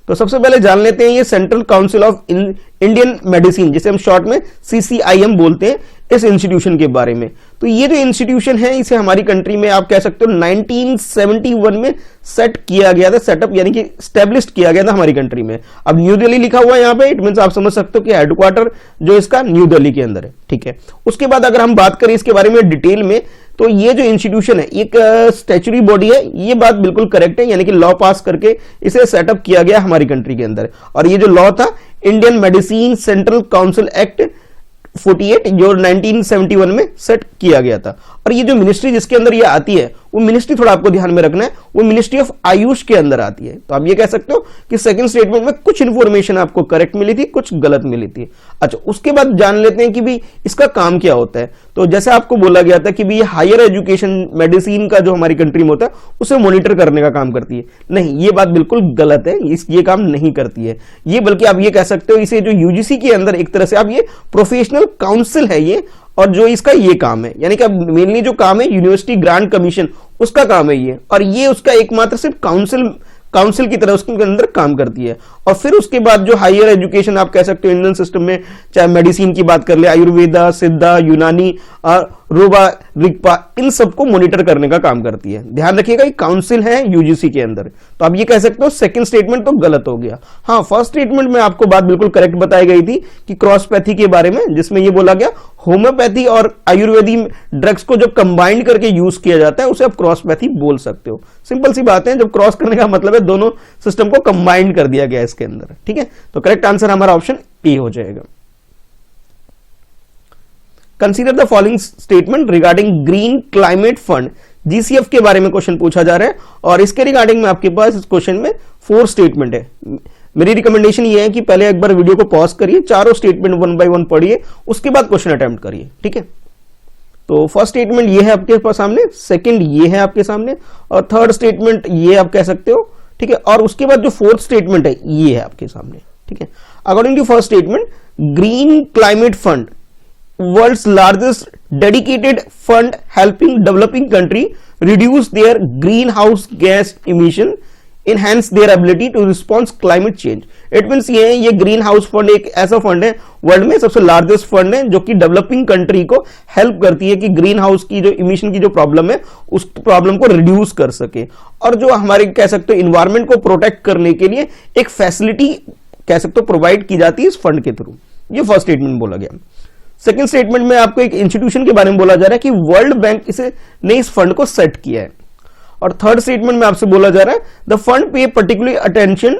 Speaker 1: तो सबसे पहले जान लेते हैं ये central council of Indian medicine, जिसे हम शॉर्ट में CCIM बोलते हैं, इस इंस्टीट्यूशन के बारे में। तो ये जो इंस्टीट्यूशन है इसे हमारी कंट्री में आप कह सकते हो 1971 में सेट किया गया था, सेटअप यानी कि स्टैब्लिश किया गया था हमारी कंट्री में। अब न्यू दिल्ली लिखा हुआ है यहाँ पे, इट मींस आप समझ सकते हो कि हेडक्वार्टर जो इसका न्यू दिल्ली के अंदर है। ठीक है, उसके बाद अगर हम बात करें इसके बारे में डिटेल में, तो ये जो इंस्टीट्यूशन है एक स्टैच्यूटरी बॉडी है, ये बात बिल्कुल करेक्ट है, यानी कि लॉ पास करके इसे सेटअप किया गया हमारी कंट्री के अंदर। और ये जो लॉ था Indian medicine central council act 48 जो 1971 में सेट किया गया था। और ये जो मिनिस्ट्री जिसके अंदर ये आती है वो मिनिस्ट्री थोड़ा आपको ध्यान में रखना है, वो मिनिस्ट्री ऑफ आयुष के अंदर आती है। तो आप ये कह सकते हो कि सेकंड स्टेटमेंट में कुछ इंफॉर्मेशन आपको करेक्ट मिली थी, कुछ गलत मिली थी। अच्छा, उसके बाद जान लेते हैं कि भी इसका काम क्या होता है। तो जैसे आपको बोला गया था कि भी हायर एजुकेशन मेडिसिन का जो हमारी कंट्री में होता है उसे मॉनिटर करने का काम करती है। नहीं, ये बात बिल्कुल गलत है, ये काम नहीं करती है ये, बल्कि आप ये कह सकते हो इसे जो UGC के अंदर एक तरह से आप ये प्रोफेशनल काउंसिल है ये, और जो इसका ये काम है, यानी कि मेनली जो काम है यूनिवर्सिटी ग्रांट कमीशन उसका काम है ये, और ये उसका एकमात्र सिर्फ काउंसिल की तरह उसके अंदर काम करती है। और फिर उसके बाद जो हायर एजुकेशन आप कह सकते हो इंडियन सिस्टम में, चाहे मेडिसिन की बात कर ले, आयुर्वेदा, सिद्धा, यूनानी, रोबा, रिक्पा, इन सबको मॉनिटर करने का काम करती है। ध्यान रखिएगा ये काउंसिल है UGC के अंदर। तो आप ये कह सकते हो सेकंड स्टेटमेंट तो गलत हो गया। हाँ, फर्स्ट स्टेटमेंट में आपको बात बिल्कुल करेक्ट बताई गई थी कि क्रॉसपैथी के बारे में, जिसमें ये बोला गया होम्योपैथी और आयुर्वेदिक ड्रग्स को जब कंबाइंड करके यूज किया जाता है उसे आप क्रॉसपैथी बोल सकते हो। सिंपल सी बात है, जब क्रॉस करने का मतलब है दोनों सिस्टम को कंबाइंड कर दिया गया इसके अंदर। ठीक है, तो करेक्ट आंसर हमारा ऑप्शन ए हो जाएगा। Consider the following statement regarding green climate fund, GCF के बारे में क्वेश्चन पूछा जा रहा है, और इसके रिगार्डिंग में आपके पास इस क्वेश्चन में 4 स्टेटमेंट है। मेरी रिकमेंडेशन ये है कि पहले एक बार वीडियो को पॉज करिए, चारों स्टेटमेंट 1 बाय 1 पढ़िए, उसके बाद क्वेश्चन अटेम्प्ट करिए। ठीक है, तो फर्स्ट स्टेटमेंट ये है आपके पास सामने, सेकंड ये है आपके सामने, और थर्ड स्टेटमेंट ये आप कह सकते हो। ठीक है, और उसके बाद जो फोर्थ स्टेटमेंट है ये है आपके सामने। ठीक है, according to first statement, green climate fund, world's largest dedicated fund helping developing country reduce their greenhouse gas emission, enhance their ability to respond climate change. It means ये ग्रीन हाउस फंड एक ऐसा फंड है, वर्ल्ड में सबसे लार्जेस्ट फंड है जो कि डेवलपिंग कंट्री को हेल्प करती है कि ग्रीन हाउस की जो इमिशन की जो प्रॉब्लम है उस प्रॉब्लम को रिड्यूस कर सके, और जो हमारे कह सकते हो इन्वायरमेंट को प्रोटेक्ट करने के लिए एक फैसिलिटी कह सकते हो प्रोवाइड की जाती है इस फंड के थ्रू। ये फर्स्ट स्टेटमेंट बोला गया। सेकंड स्टेटमेंट में आपको एक इंस्टीट्यूशन के बारे में बोला जा रहा है कि वर्ल्ड बैंक ने इस फंड को सेट किया है। और थर्ड स्टेटमेंट में आपसे बोला जा रहा है the fund pay particular attention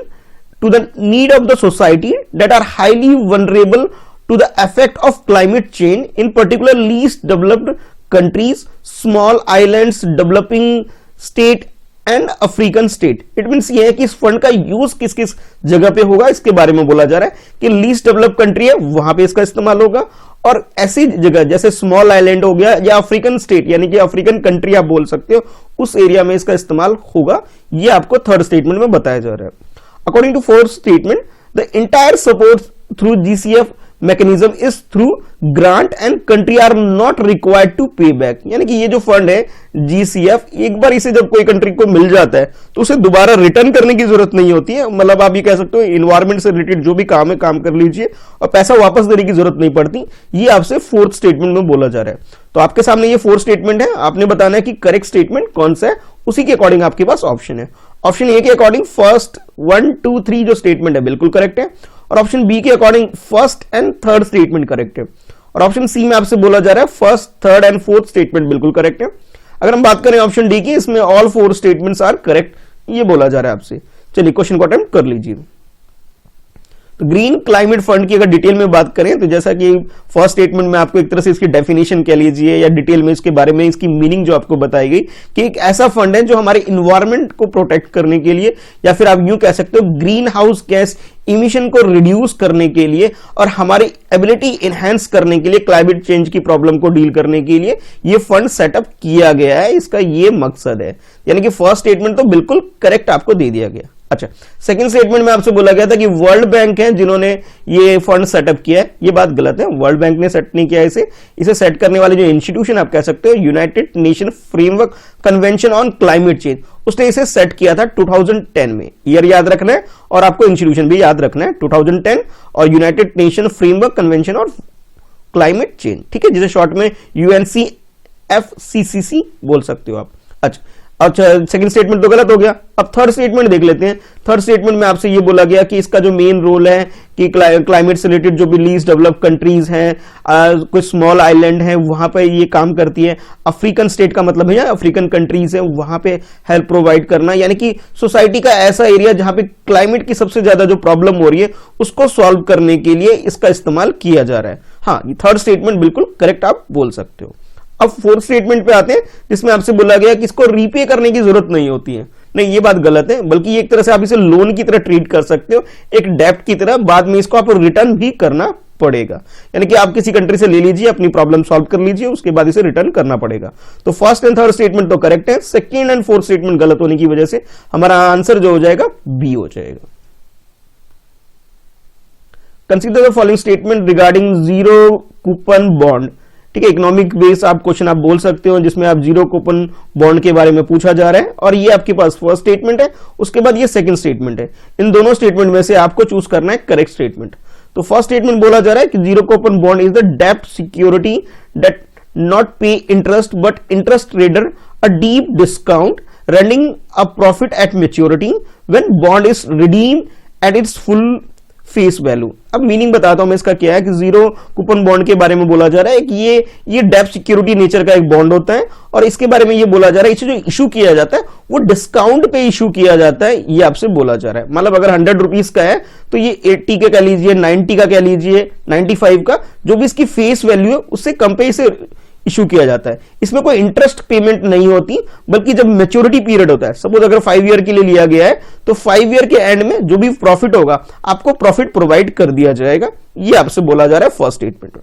Speaker 1: to the need of the society that are highly vulnerable to the effect of climate change, in particular least developed countries, small islands, developing state and African state. It means ये है कि इस फंड का यूज किस किस जगह पे होगा इसके बारे में बोला जा रहा है कि लीस्ट डेवलप कंट्री है वहां पे इसका इस्तेमाल होगा, और ऐसी जगह जैसे स्मॉल आइलैंड हो गया या अफ्रीकन स्टेट यानी कि अफ्रीकन कंट्री आप बोल सकते हो, उस एरिया में इसका इस्तेमाल होगा। ये आपको थर्ड स्टेटमेंट में बताया जा रहा है। According to fourth statement the entire support through GCF mechanism is through grant and country are not required to pay back। यानी कि ये जो फंड है जीसीएफ, एक बार इसे जब कोई कंट्री को मिल जाता है तो उसे दोबारा रिटर्न करने की जरूरत नहीं होती है। मतलब आप ये कह सकते हो इन्वायरमेंट से रिलेटेड जो भी काम है काम कर लीजिए और पैसा वापस देने की जरूरत नहीं पड़ती। ये आपसे फोर्थ स्टेटमेंट में बोला जा रहा है। तो आपके सामने ये फोर्थ स्टेटमेंट है, आपने बताना है कि करेक्ट स्टेटमेंट कौन सा है, उसी के अकॉर्डिंग आपके पास ऑप्शन है। ऑप्शन ए के अकॉर्डिंग फर्स्ट 1, 2, 3 जो स्टेटमेंट है बिल्कुल करेक्ट है, और ऑप्शन बी के according first and third statement correct है, और ऑप्शन सी में आपसे बोला जा रहा है first, third and fourth statement बिल्कुल करेक्ट है। अगर हम बात करें ऑप्शन डी की, इसमें ऑल 4 स्टेटमेंट्स आर करेक्ट, ये बोला जा रहा है आपसे। चलिए क्वेश्चन को अटेम्प्ट कर लीजिए। तो ग्रीन क्लाइमेट फंड की अगर डिटेल में बात करें तो जैसा कि फर्स्ट स्टेटमेंट में आपको एक तरह से इसकी डेफिनेशन कह लीजिए या डिटेल में इसके बारे में इसकी मीनिंग जो आपको बताई गई कि एक ऐसा फंड है जो हमारे इन्वायरमेंट को प्रोटेक्ट करने के लिए, या फिर आप यूं कह सकते हो ग्रीन हाउस गैस इमिशन को रिड्यूस करने के लिए और हमारी एबिलिटी एनहांस करने के लिए, क्लाइमेट चेंज की प्रॉब्लम को डील करने के लिए ये फंड सेटअप किया गया है। इसका ये मकसद है, यानी कि फर्स्ट स्टेटमेंट तो बिल्कुल करेक्ट आपको दे दिया गया। अच्छा, सेकंड स्टेटमेंट में आपसे बोला गया था कि वर्ल्ड बैंक है जिन्होंने ये फंड सेटअप किया है, ये बात गलत है। वर्ल्ड बैंक ने सेट नहीं किया इसे सेट करने वाले जो इंस्टीट्यूशन आप कह सकते हो United nation framework convention on climate change, उसने इसे सेट किया था 2010 में। ईयर याद रखना है और आपको इंस्टीट्यूशन भी याद रखना है, 2010 और United nation framework convention on climate change, ठीक है, जिसे शॉर्ट में UNCFCCC बोल सकते हो आप। अच्छा, सेकंड स्टेटमेंट तो गलत हो गया। अब थर्ड स्टेटमेंट देख लेते हैं। थर्ड स्टेटमेंट में आपसे ये बोला गया कि इसका जो मेन रोल है कि क्लाइमेट से रिलेटेड जो भी लीस्ट डेवलप कंट्रीज हैं, कुछ स्मॉल आइलैंड हैं, वहां पे ये काम करती है। अफ्रीकन स्टेट का मतलब है अफ्रीकन कंट्रीज है, वहां पे हेल्प प्रोवाइड करना, यानी कि सोसाइटी का ऐसा एरिया जहां पे क्लाइमेट की सबसे ज्यादा जो प्रॉब्लम हो रही है उसको सॉल्व करने के लिए इसका इस्तेमाल किया जा रहा है। हाँ, ये थर्ड स्टेटमेंट बिल्कुल करेक्ट आप बोल सकते हो। अब फोर्थ स्टेटमेंट पे आते हैं जिसमें आपसे बोला गया कि इसको रीपे करने की जरूरत नहीं होती है। नहीं, ये बात गलत है, बल्कि एक तरह से आप इसे लोन की तरह ट्रीट कर सकते हो, एक डेब्ट की तरह। बाद में इसको आपको रिटर्न भी करना पड़ेगा, यानी कि आप किसी कंट्री से ले लीजिए, अपनी प्रॉब्लम सॉल्व कर लीजिए, उसके बाद इसे रिटर्न करना पड़ेगा। तो फर्स्ट एंड थर्ड स्टेटमेंट तो करेक्ट है, सेकेंड एंड फोर्थ स्टेटमेंट गलत होने की वजह से हमारा आंसर जो हो जाएगा बी हो जाएगा। Consider the following statement regarding zero coupon bond, ठीक है, इकोनॉमिक बेस आप क्वेश्चन आप बोल सकते हो जिसमें आप जीरो कूपन बॉन्ड के बारे में पूछा जा रहा है, और ये आपके पास फर्स्ट स्टेटमेंट है, उसके बाद ये सेकंड स्टेटमेंट है। इन दोनों स्टेटमेंट में से आपको चूज करना है करेक्ट स्टेटमेंट। तो फर्स्ट स्टेटमेंट बोला जा रहा है कि zero coupon bond is the डेब्ट सिक्योरिटी दैट नॉट पे interest but interest raider a deep discount rending a profit eight maturity when bond is redeem at its full face value. अब मीनिंग बताता हूं मैं इसका क्या है कि जीरो कूपन बॉन्ड के बारे में बोला जा रहा है कि ये डेब्ट सिक्योरिटी नेचर का एक बॉन्ड होता है, और इसके बारे में ये बोला जा रहा है इसे जो इशू किया जाता है वो डिस्काउंट पे इशू किया जाता है, ये आपसे बोला जा रहा है। मतलब अगर 100 रुपीज का है तो ये 80 का कह लीजिए, 90 का कह लीजिए, 95 का, जो भी इसकी फेस वैल्यू है उससे कम पे इसे इशू किया जाता है। इसमें कोई इंटरेस्ट पेमेंट नहीं होती, बल्कि जब मैच्योरिटी पीरियड होता है, सपोज अगर 5 ईयर के लिए लिया गया है तो 5 ईयर के एंड में जो भी प्रॉफिट होगा आपको प्रॉफिट प्रोवाइड कर दिया जाएगा। ये आपसे बोला जा रहा है फर्स्ट स्टेटमेंट में।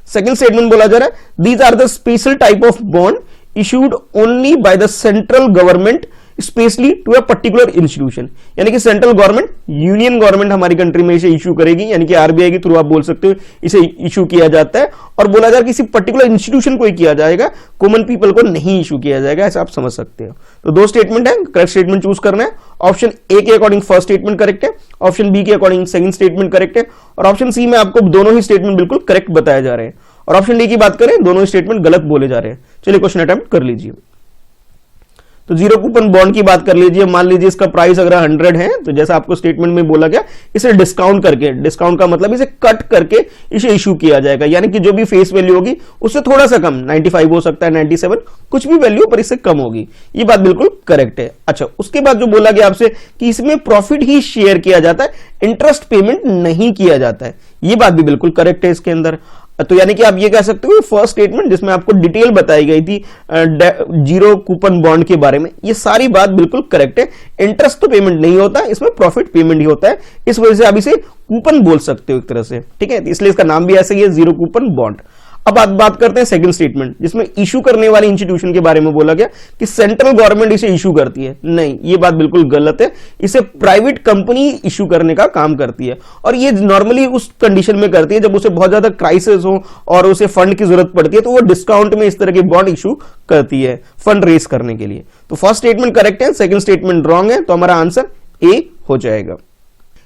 Speaker 1: सेकंड स्टेटमेंट बोला जा रहा है these are the special type of bond issued only by the central government specially to a particular institution, यानी कि सेंट्रल गवर्नमेंट, यूनियन गवर्नमेंट हमारी कंट्री में इसे इशू करेगी, यानी कि आरबीआई के थ्रू आप बोल सकते हो इसे इशू किया जाता है, और बोला जा रहा है किसी पर्टिकुलर इंस्टीट्यूशन को ही किया जाएगा, कॉमन पीपल को नहीं इशू किया जाएगा, ऐसा आप समझ सकते हो। तो दो स्टेटमेंट है, करेक्ट स्टेटमेंट चूज करना है। ऑप्शन ए के अकॉर्डिंग फर्स्ट स्टेटमेंट करेक्ट है, ऑप्शन बी के अकॉर्डिंग सेकंड स्टेटमेंट करेक्ट है, और ऑप्शन सी में आपको दोनों ही स्टेटमेंट बिल्कुल करेक्ट बताए जा रहे हैं, और ऑप्शन डी की बात करें दोनों ही स्टेटमेंट गलत बोले जा रहे हैं। चलिए क्वेश्चन अटेम्प्ट कर लीजिए। तो जीरो कूपन बॉन्ड की बात कर लीजिए। मान लीजिए इसका प्राइस अगर 100 है, तो जैसा आपको स्टेटमेंट में बोला गया, इसे डिस्काउंट करके, डिस्काउंट का मतलब इसे कट करके इसे इशू किया जाएगा, यानी कि जो भी फेस वैल्यू होगी उससे थोड़ा सा कम, 95 हो सकता है, 97, कुछ भी वैल्यू पर इससे कम होगी। ये बात बिल्कुल करेक्ट है। अच्छा, उसके बाद जो बोला गया आपसे कि इसमें प्रॉफिट ही शेयर किया जाता है, इंटरेस्ट पेमेंट नहीं किया जाता है, ये बात भी बिल्कुल करेक्ट है इसके अंदर। तो यानी कि आप ये कह सकते हो फर्स्ट स्टेटमेंट जिसमें आपको डिटेल बताई गई थी जीरो कूपन बॉन्ड के बारे में, ये सारी बात बिल्कुल करेक्ट है। इंटरेस्ट तो पेमेंट नहीं होता, इसमें प्रॉफिट पेमेंट ही होता है, इस वजह से आप इसे कूपन बोल सकते हो एक तरह से, ठीक है, इसलिए इसका नाम भी ऐसा ही है, जीरो कूपन बॉन्ड। अब बात करते हैं सेकंड स्टेटमेंट, जिसमें इशू करने वाली इंस्टीट्यूशन के बारे में बोला गया कि सेंट्रल गवर्नमेंट इसे इशू करती है। नहीं, ये बात बिल्कुल गलत है, इसे प्राइवेट कंपनी इशू करने का काम करती है, और ये नॉर्मली उस कंडीशन में करती है जब उसे बहुत ज्यादा क्राइसिस हो और उसे फंड की जरूरत पड़ती है, तो वो डिस्काउंट में इस तरह के बॉन्ड इशू करती है फंड रेज करने के लिए। तो फर्स्ट स्टेटमेंट करेक्ट है, सेकंड स्टेटमेंट रॉन्ग है, तो हमारा आंसर ए हो जाएगा।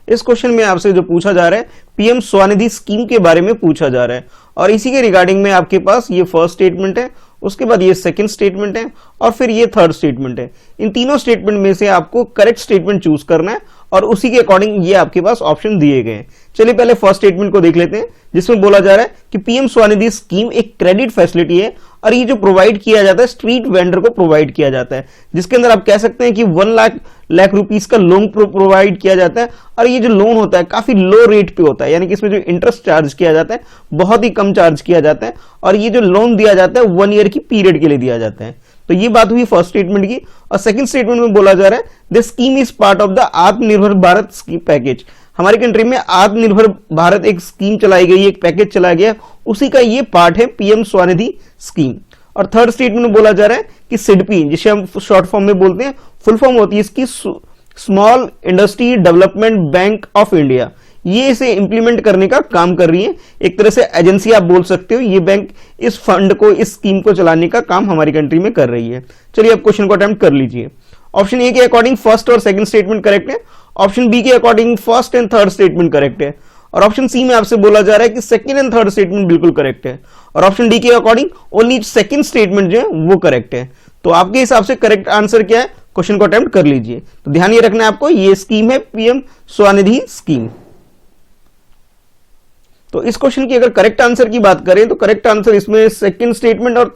Speaker 1: इस क्वेश्चन में आपसे जो पूछा जा रहा है पीएम स्वनिधि स्कीम के बारे में पूछा जा रहा है, और इसी के रिगार्डिंग में आपके पास ये फर्स्ट स्टेटमेंट है, उसके बाद ये सेकंड स्टेटमेंट है, और फिर ये थर्ड स्टेटमेंट है। इन तीनों स्टेटमेंट में से आपको करेक्ट स्टेटमेंट चूज करना है, और उसी के अकॉर्डिंग ये आपके पास ऑप्शन दिए गए हैं। चलिए पहले फर्स्ट स्टेटमेंट को देख लेते हैं, जिसमें बोला जा रहा है कि पीएम स्वनिधि स्कीम एक क्रेडिट फैसिलिटी है, और ये जो प्रोवाइड किया जाता है स्ट्रीट वेंडर को प्रोवाइड किया जाता है, जिसके अंदर आप कह सकते हैं कि 1 लाख रुपीस का लोन प्रोवाइड किया जाता है, और ये जो लोन होता है काफी लो रेट पे होता है, यानी कि इसमें जो इंटरेस्ट चार्ज किया जाता है बहुत ही कम चार्ज किया जाता है, और ये जो लोन दिया जाता है 1 ईयर की पीरियड के लिए दिया जाता है। तो ये बात हुई फर्स्ट स्टेटमेंट की। और सेकंड स्टेटमेंट में बोला जा रहा है this scheme is part of the आत्मनिर्भर भारत स्कीम पैकेज। हमारी कंट्री में आत्मनिर्भर भारत एक स्कीम चलाई गई, एक पैकेज चलाया गया, उसी का ये पार्ट है पीएम स्वनिधि स्कीम। और थर्ड स्टेटमेंट में बोला जा रहा है कि सिडपी, जिसे हम शॉर्ट फॉर्म में बोलते हैं, फुल फॉर्म होती है इसकी small industry development bank of India, ये इसे इंप्लीमेंट करने का काम कर रही है, एक तरह से एजेंसी आप बोल सकते हो। ये बैंक इस फंड को, इस स्कीम को चलाने का काम हमारी कंट्री में कर रही है। चलिए अब क्वेश्चन को अटेम्प्ट कर लीजिए। ऑप्शन ए के अकॉर्डिंग फर्स्ट और सेकंड स्टेटमेंट करेक्ट है, ऑप्शन बी के according first and third statement correct है, और ऑप्शन सी में आपसे बोला जा रहा है कि सेकंड एंड थर्ड स्टेटमेंट बिल्कुल करेक्ट है, और ऑप्शन डी के अकॉर्डिंग ओनली सेकंड स्टेटमेंट जो है वो करेक्ट है। तो आपके हिसाब से करेक्ट आंसर क्या है, क्वेश्चन को अटेम्प्ट कर लीजिए। तो ध्यान ये रखना है आपको, ये स्कीम है पीएम स्वनिधि स्कीम। तो इस क्वेश्चन की अगर करेक्ट आंसर की बात करें तो करेक्ट आंसर इसमें सेकंड स्टेटमेंट और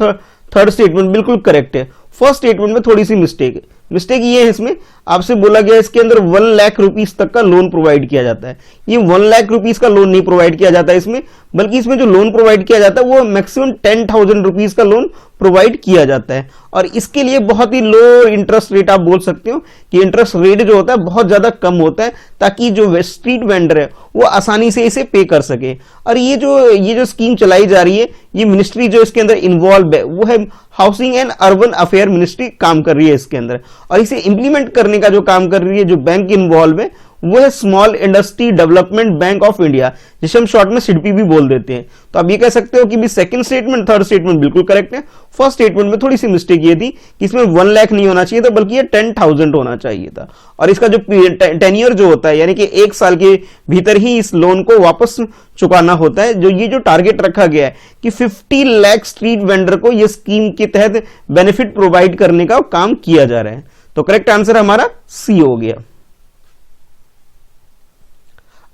Speaker 1: थर्ड स्टेटमेंट बिल्कुल करेक्ट है। फर्स्ट स्टेटमेंट में थोड़ी सी मिस्टेक है, मिस्टेक ये है इसमें आपसे बोला गया इसके अंदर 1 लाख रुपीस तक का लोन प्रोवाइड किया जाता है। ये 1 लाख रुपीस का लोन नहीं प्रोवाइड किया जाता है इसमें, बल्कि इसमें जो लोन प्रोवाइड किया जाता है वो मैक्सिमम 10,000 रुपीस का लोन प्रोवाइड किया जाता है, और इसके लिए बहुत ही लो इंटरेस्ट रेट आप बोल सकते हो कि इंटरेस्ट रेट जो होता है बहुत ज्यादा कम होता है, ताकि जो स्ट्रीट वेंडर है वो आसानी से इसे पे कर सके। और ये जो स्कीम चलाई जा रही है, ये मिनिस्ट्री जो इसके अंदर इन्वॉल्व है वो है housing and urban affair ministry काम कर रही है इसके अंदर, और इसे इंप्लीमेंट करने का जो काम कर रही है, जो बैंक इन्वॉल्व है वो है small industry development bank of India, जिसे हम शॉर्ट में सिडपी भी बोल देते हैं। तो आप ये कह सकते हो कि भी सेकंड स्टेटमेंट थर्ड स्टेटमेंट बिल्कुल करेक्ट है। फर्स्ट स्टेटमेंट में थोड़ी सी मिस्टेक ये थी कि इसमें 1 लाख नहीं होना चाहिए था, बल्कि ये 10,000 होना चाहिए था, और इसका जो टेन्योर जो होता है, यानी कि 1 साल के भीतर ही इस लोन को वापस चुकाना होता है। ये जो टारगेट रखा गया है कि 50 लाख स्ट्रीट वेंडर को ये स्कीम के तहत बेनिफिट प्रोवाइड करने का काम किया जा रहा है। तो करेक्ट आंसर हमारा सी हो गया।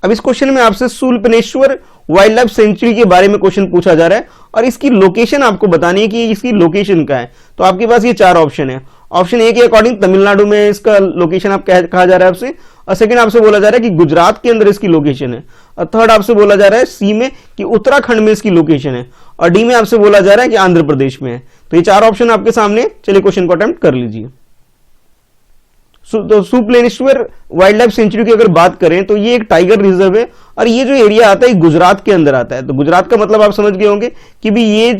Speaker 1: अब इस क्वेश्चन में आपसे शूलपनेश्वर वाइल्ड लाइफ सेंचुरी के बारे में क्वेश्चन पूछा जा रहा है, और इसकी लोकेशन आपको बतानी है कि इसकी लोकेशन क्या है। तो आपके पास ये 4 ऑप्शन है। ऑप्शन ए के अकॉर्डिंग तमिलनाडु में इसका लोकेशन आप कहा जा रहा है आपसे, और सेकंड आपसे बोला जा रहा है कि गुजरात के अंदर इसकी लोकेशन है, और थर्ड आपसे बोला जा रहा है सी में कि उत्तराखंड में इसकी लोकेशन है, और डी में आपसे बोला जा रहा है कि आंध्र प्रदेश में है। तो ये 4 ऑप्शन आपके सामने। चलिए क्वेश्चन को अटेम्प्ट कर लीजिए। तो शूलपनेश्वर वाइल्ड लाइफ सेंचुरी की अगर बात करें तो ये एक टाइगर रिजर्व है, और ये जो एरिया आता है गुजरात के अंदर आता है। तो गुजरात का मतलब आप समझ गए होंगे कि भी ये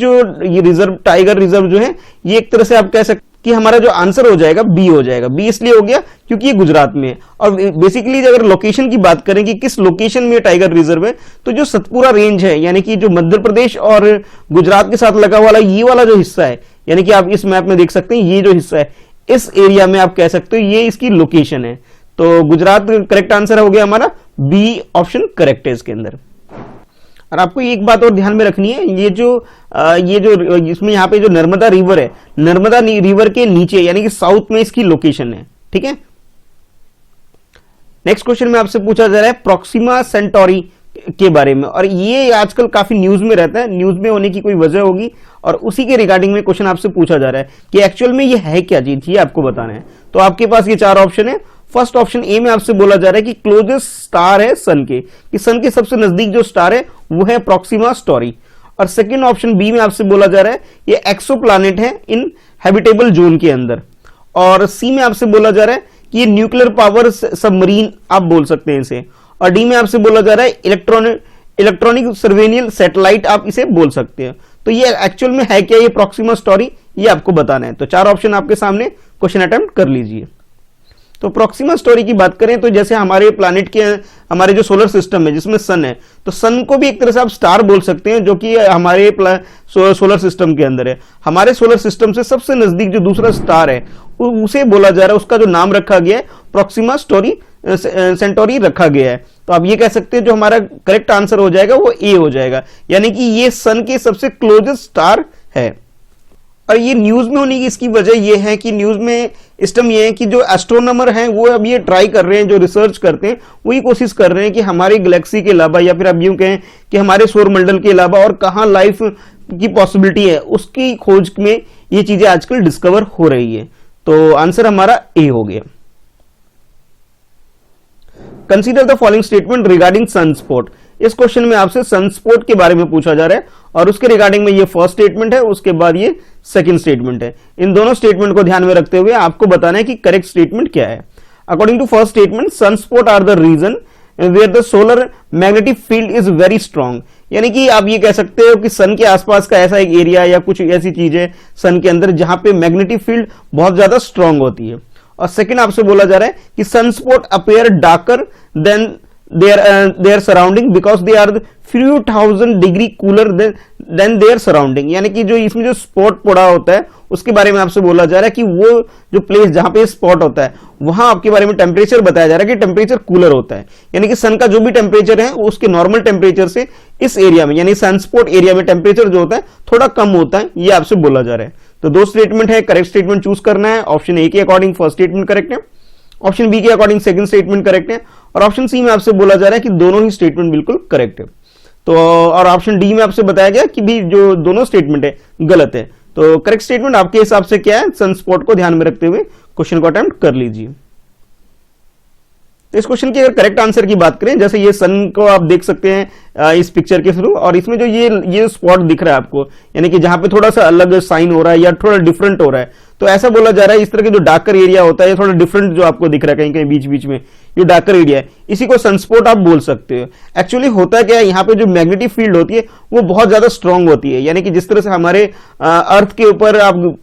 Speaker 1: रिजर्व, टाइगर रिजर्व जो है, ये एक तरह से आप कह सकते कि हमारा जो आंसर हो जाएगा बी हो जाएगा। बी इसलिए हो गया क्योंकि ये गुजरात में है। और बेसिकली अगर लोकेशन की बात करें कि किस लोकेशन में टाइगर रिजर्व है, तो जो सतपुरा रेंज है यानी कि जो मध्य प्रदेश और गुजरात के साथ लगा वाला ये वाला जो हिस्सा है, यानी कि आप इस मैप में देख सकते हैं ये जो हिस्सा है, इस एरिया में आप कह सकते हो ये इसकी लोकेशन है। तो गुजरात करेक्ट आंसर हो गया हमारा, बी ऑप्शन करेक्ट है इसके अंदर। और आपको एक बात और ध्यान में रखनी है, ये जो इसमें यहाँ पे जो नर्मदा रिवर है, नर्मदा रिवर के नीचे यानी कि साउथ में इसकी लोकेशन है, ठीक है। नेक्स्ट क्वेश्चन में आपसे पूछा जा रहा है प्रॉक्सिमा सेंटोरी के बारे में, और ये आजकल काफी न्यूज में रहता है, न्यूज में होने की कोई वजह होगी और उसी के रिगार्डिंग में क्वेश्चन आपसे पूछा जा रहा है कि एक्चुअल में ये है क्या चीज, ये आपको बताना है। तो आपके पास ये 4 ऑप्शन है। फर्स्ट ऑप्शन ए में आपसे बोला जा रहा है कि क्लोजेस्ट स्टार है सन के, कि सन के सबसे नजदीक जो स्टार है वो है प्रॉक्सिमा स्टोरी। और सेकंड ऑप्शन बी में आपसे बोला जा रहा है ये एक्सोप्लैनेट है इन हैबिटेबल जोन के अंदर। और सी में आपसे बोला जा रहा है कि ये न्यूक्लियर पावर सबमरीन आप बोल सकते हैं इसे। और डी में आपसे बोला जा रहा है इलेक्ट्रॉनिक सर्वेनियल सैटेलाइट आप इसे बोल सकते हैं। तो ये एक्चुअल में है क्या ये प्रॉक्सिमा स्टोरी, ये आपको बताना है। तो 4 ऑप्शन आपके सामने, क्वेश्चन अटेम्प्ट कर लीजिए। तो प्रॉक्सिमा स्टोरी की बात करें तो जैसे हमारे प्लैनेट के, हमारे जो सोलर सिस्टम है जिसमें सन है, तो सन को भी एक तरह से आप स्टार बोल सकते हैं जो कि हमारे सोलर सिस्टम के अंदर है। हमारे सोलर सिस्टम से सबसे नजदीक जो दूसरा स्टार है उसे बोला जा रहा है, उसका जो नाम रखा गया है प्रॉक्सिमा सेंटोरी रखा गया है। तो आप ये कह सकते हैं जो हमारा करेक्ट आंसर हो जाएगा वो ए हो जाएगा, यानी कि ये सन के सबसे क्लोजेस्ट स्टार है। और ये न्यूज में होने की इसकी वजह ये है कि न्यूज में इस टाइम ये है कि जो एस्ट्रोनॉमर हैं वो अब ये ट्राई कर रहे हैं, जो रिसर्च करते हैं वो ये कोशिश कर रहे हैं कि हमारी गैलेक्सी के अलावा या फिर आप यूं कहें कि हमारे सौर मंडल के अलावा और कहां लाइफ की पॉसिबिलिटी है, उसकी खोज में ये चीजें आजकल डिस्कवर हो रही है। तो आंसर हमारा ए हो गया। Consider the following statement regarding sunspot. इस क्वेश्चन में आपसे सनस्पॉट के बारे में पूछा जा रहा है और उसके रिगार्डिंग में ये फर्स्ट स्टेटमेंट है, उसके बाद ये सेकंड स्टेटमेंट है। इन दोनों स्टेटमेंट को ध्यान में रखते हुए आपको बताना है कि करेक्ट स्टेटमेंट क्या है। According to first statement, sunspot are the region where the solar magnetic field is very strong, यानी कि आप ये कह सकते हो कि सन के आसपास का ऐसा एक एरिया या कुछ ऐसी चीज है सन के अंदर जहां पे मैग्नेटिक फील्ड बहुत ज्यादा स्ट्रांग होती है। और सेकंड आपसे बोला जा रहा है कि sunspot appear darker then their surrounding because they are few thousand degree cooler than their surrounding, यानी कि जो इसमें जो स्पॉट पड़ा होता है उसके बारे में आपसे बोला जा रहा है कि वो जो प्लेस जहां पे स्पॉट होता है वहां आपके बारे में टेम्परेचर बताया जा रहा है कि टेम्परेचर कूलर होता है, यानी कि सन का जो भी टेम्परेचर है उसके नॉर्मल टेम्परेचर से इस एरिया में यानी सनस्पॉट एरिया में टेम्परेचर जो होता है थोड़ा कम होता है, ये आपसे बोला जा रहा है। तो 2 स्टेटमेंट है, करेक्ट स्टेटमेंट चूज करना है। ऑप्शन ए के अकॉर्डिंग फर्स्ट स्टेटमेंट करेक्ट है, ऑप्शन बी के अकॉर्डिंग सेकंड स्टेटमेंट करेक्ट है, और ऑप्शन सी में आपसे बोला जा रहा है कि दोनों ही स्टेटमेंट बिल्कुल करेक्ट है। तो और ऑप्शन डी में आपसे बताया गया कि भी जो दोनों स्टेटमेंट है गलत है। तो करेक्ट स्टेटमेंट आपके हिसाब से क्या है, सनस्पॉट को ध्यान में रखते हुए क्वेश्चन को अटेम्प्ट कर लीजिए। तो इस क्वेश्चन की अगर करेक्ट आंसर की बात करें, जैसे ये सन को आप देख सकते हैं इस पिक्चर के थ्रू, और इसमें जो ये स्पॉट दिख रहा है आपको, यानी कि जहां पे थोड़ा सा अलग साइन हो रहा है या थोड़ा डिफरेंट हो रहा है, तो ऐसा बोला जा रहा है इस तरह के जो डार्कर एरिया होता है, थोड़ा डिफरेंट जो आपको दिख रहा है कहीं कहीं बीच बीच में, ये डार्कर एरिया है, इसी को सनस्पॉट आप बोल सकते हो। एक्चुअली होता क्या है, यहाँ पे जो मैग्नेटिक फील्ड होती है वो बहुत ज्यादा स्ट्रांग होती है, यानी कि जिस तरह से हमारे अर्थ के ऊपर आप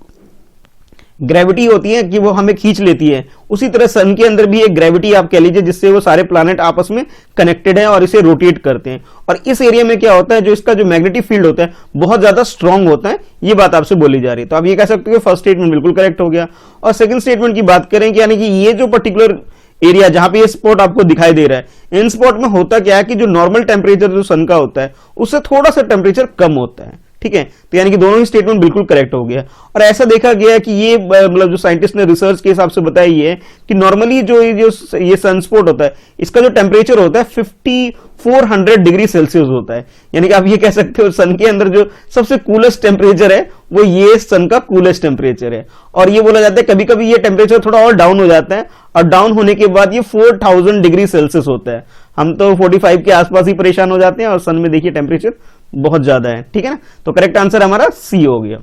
Speaker 1: ग्रेविटी होती है कि वो हमें खींच लेती है, उसी तरह सन के अंदर भी एक ग्रेविटी आप कह लीजिए जिससे वो सारे प्लैनेट आपस में कनेक्टेड है और इसे रोटेट करते हैं। और इस एरिया में क्या होता है, जो इसका जो मैग्नेटिक फील्ड होता है बहुत ज्यादा स्ट्रांग होता है, ये बात आपसे बोली जा रही है। तो आप ये कह सकते हो कि फर्स्ट स्टेटमेंट बिल्कुल करेक्ट हो गया। और सेकंड स्टेटमेंट की बात करें कि यानी कि ये जो पर्टिकुलर एरिया जहां पे ये स्पॉट आपको दिखाई दे रहा है, इन स्पॉट में होता क्या है कि जो नॉर्मल टेम्परेचर जो सन का होता है उससे थोड़ा सा टेम्परेचर कम होता है, ठीक है। तो यानी कि दोनों ही स्टेटमेंट बिल्कुल करेक्ट हो गया। और ऐसा देखा गया कि ये मतलब जो साइंटिस्ट ने रिसर्च के हिसाब से बताया ये है कि नॉर्मली जो ये सनस्पॉट होता है इसका जो टेम्परेचर होता है 5400 डिग्री सेल्सियस होता है, यानी कि आप ये कह सकते हो सन के अंदर जो सबसे कूलेस्ट टेम्परेचर है वो ये सन का कूलेस्ट टेम्परेचर है। और ये बोला जाता है कभी कभी ये टेम्परेचर थोड़ा और डाउन हो जाता है, और डाउन होने के बाद ये 4000 डिग्री सेल्सियस होता है। हम तो 45 के आसपास ही परेशान हो जाते हैं और सन में देखिए टेम्परेचर बहुत ज्यादा है, ठीक है ना। तो करेक्ट आंसर हमारा सी हो गया।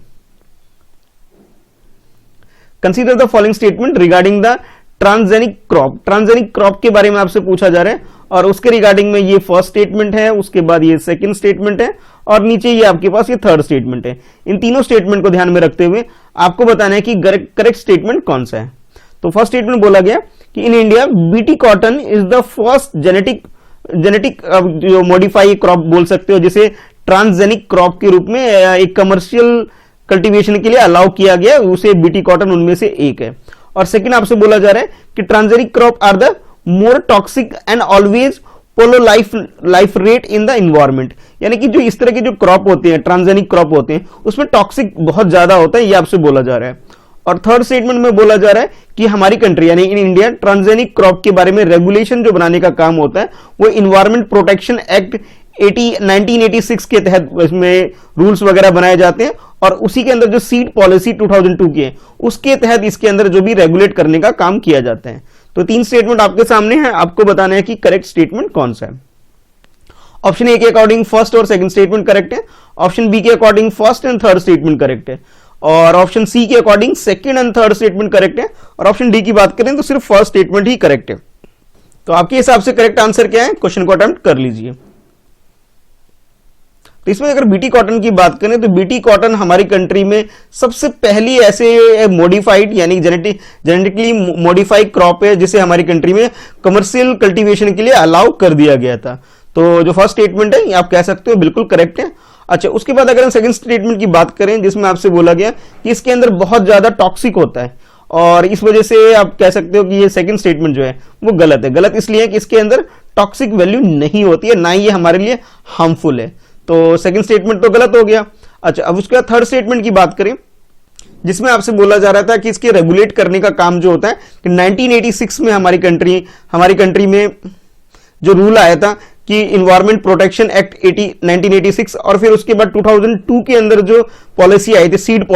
Speaker 1: Consider the following statement regarding the transgenic crop. Transgenic crop के बारे में आपसे पूछा जा रहा है और उसके रिगार्डिंग में ये फर्स्ट स्टेटमेंट है, उसके बाद ये सेकंड स्टेटमेंट है और नीचे ये आपके पास ये थर्ड स्टेटमेंट है। इन तीनों स्टेटमेंट को ध्यान में रखते हुए आपको बताना है कि करेक्ट स्टेटमेंट कौन सा है। तो फर्स्ट स्टेटमेंट बोला गया कि in India BT cotton is the first genetic जो मॉडिफाई क्रॉप बोल सकते हो, जिसे ट्रांसजेनिक क्रॉप के रूप में एक कमर्शियल कल्टीवेशन के लिए अलाउ किया गया, उसे बीटी कॉटन उनमें से एक है। और सेकंड आपसे बोला जा रहा है कि transgenic crop are the more toxic and always polo life rate in the environment, यानी कि जो इस तरह के जो क्रॉप होते हैं, ट्रांसजेनिक क्रॉप होते हैं, उसमें टॉक्सिक बहुत ज्यादा होता है, ये आपसे बोला जा रहा है। और थर्ड स्टेटमेंट में बोला जा रहा है कि हमारी कंट्री यानी इन इंडिया ट्रांसजेनिक क्रॉप के बारे में रेगुलेशन जो बनाने का काम होता है वो इन्वायरमेंट प्रोटेक्शन एक्ट 1986 के तहत इसमें रूल्स वगैरह बनाए जाते हैं और उसी के अंदर जो सीड पॉलिसी 2002 की है उसके तहत इसके अंदर जो भी रेगुलेट करने का काम किया जाता है। तो तीन स्टेटमेंट आपके सामने है, आपको बताना है कि करेक्ट स्टेटमेंट कौन सा है। ऑप्शन ए के अकॉर्डिंग फर्स्ट और सेकंड स्टेटमेंट करेक्ट है, ऑप्शन बी के according first and third statement correct है, और ऑप्शन सी के according second and third statement correct है, और ऑप्शन डी की बात करें तो सिर्फ फर्स्ट स्टेटमेंट ही करेक्ट है। तो आपके हिसाब से करेक्ट आंसर क्या है, क्वेश्चन को अटेम्प्ट कर लीजिए। तो इसमें अगर बीटी कॉटन की बात करें तो बीटी कॉटन हमारी कंट्री में सबसे पहली ऐसे मॉडिफाइड यानी जेनेटिकली मॉडिफाइड क्रॉप है जिसे हमारी कंट्री में कमर्शियल कल्टीवेशन के लिए अलाउ कर दिया गया था। तो जो फर्स्ट स्टेटमेंट है ये आप कह सकते हो बिल्कुल करेक्ट है। अच्छा, उसके बाद अगर हम सेकंड स्टेटमेंट की बात करें जिसमें आपसे बोला गया कि इसके अंदर बहुत ज्यादा टॉक्सिक होता है और इस वजह से आप कह सकते हो कि ये सेकंड स्टेटमेंट जो है वो गलत है। गलत इसलिए है कि इसके अंदर टॉक्सिक वैल्यू नहीं होती है, ना ही ये हमारे लिए हार्मफुल है। तो सेकंड स्टेटमेंट तो गलत हो गया। अच्छा, अब उसके बाद थर्ड स्टेटमेंट की बात करें जिसमें आपसे बोला जा रहा था कि इसके रेगुलेट करने का काम जो होता है कि 1986 में हमारी कंट्री में जो रूल आया था कि इन्वायरमेंट प्रोटेक्शन एक्ट 1986 और फिर उसके बाद 2002 के अंदर जो पॉलिसी आई थी सीड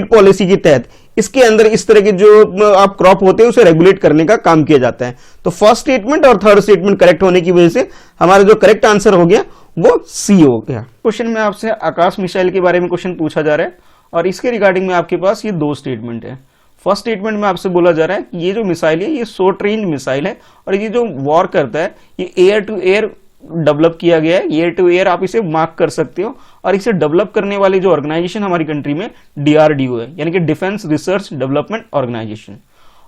Speaker 1: पॉलिसी के तहत इसके अंदर इस तरह के जो आप क्रॉप होते हैं उसे रेगुलेट करने का काम किया जाता है। तो फर्स्ट स्टेटमेंट और थर्ड स्टेटमेंट करेक्ट होने की वजह से हमारा जो करेक्ट आंसर हो गया वो सी हो गया। क्वेश्चन में आपसे आकाश मिसाइल के बारे में क्वेश्चन पूछा जा रहा है और इसके रिगार्डिंग में आपके पास ये दो स्टेटमेंट है। फर्स्ट स्टेटमेंट में आपसे बोला जा रहा है कि ये जो मिसाइल है ये शॉर्ट रेंज मिसाइल है और ये जो वॉर करता है ये एयर टू एयर डेवलप किया गया है। एयर टू एयर आप इसे मार्क कर सकते हो और इसे डेवलप करने वाली जो ऑर्गेनाइजेशन हमारी कंट्री में DRDO है, यानी कि डिफेंस रिसर्च डेवलपमेंट ऑर्गेनाइजेशन।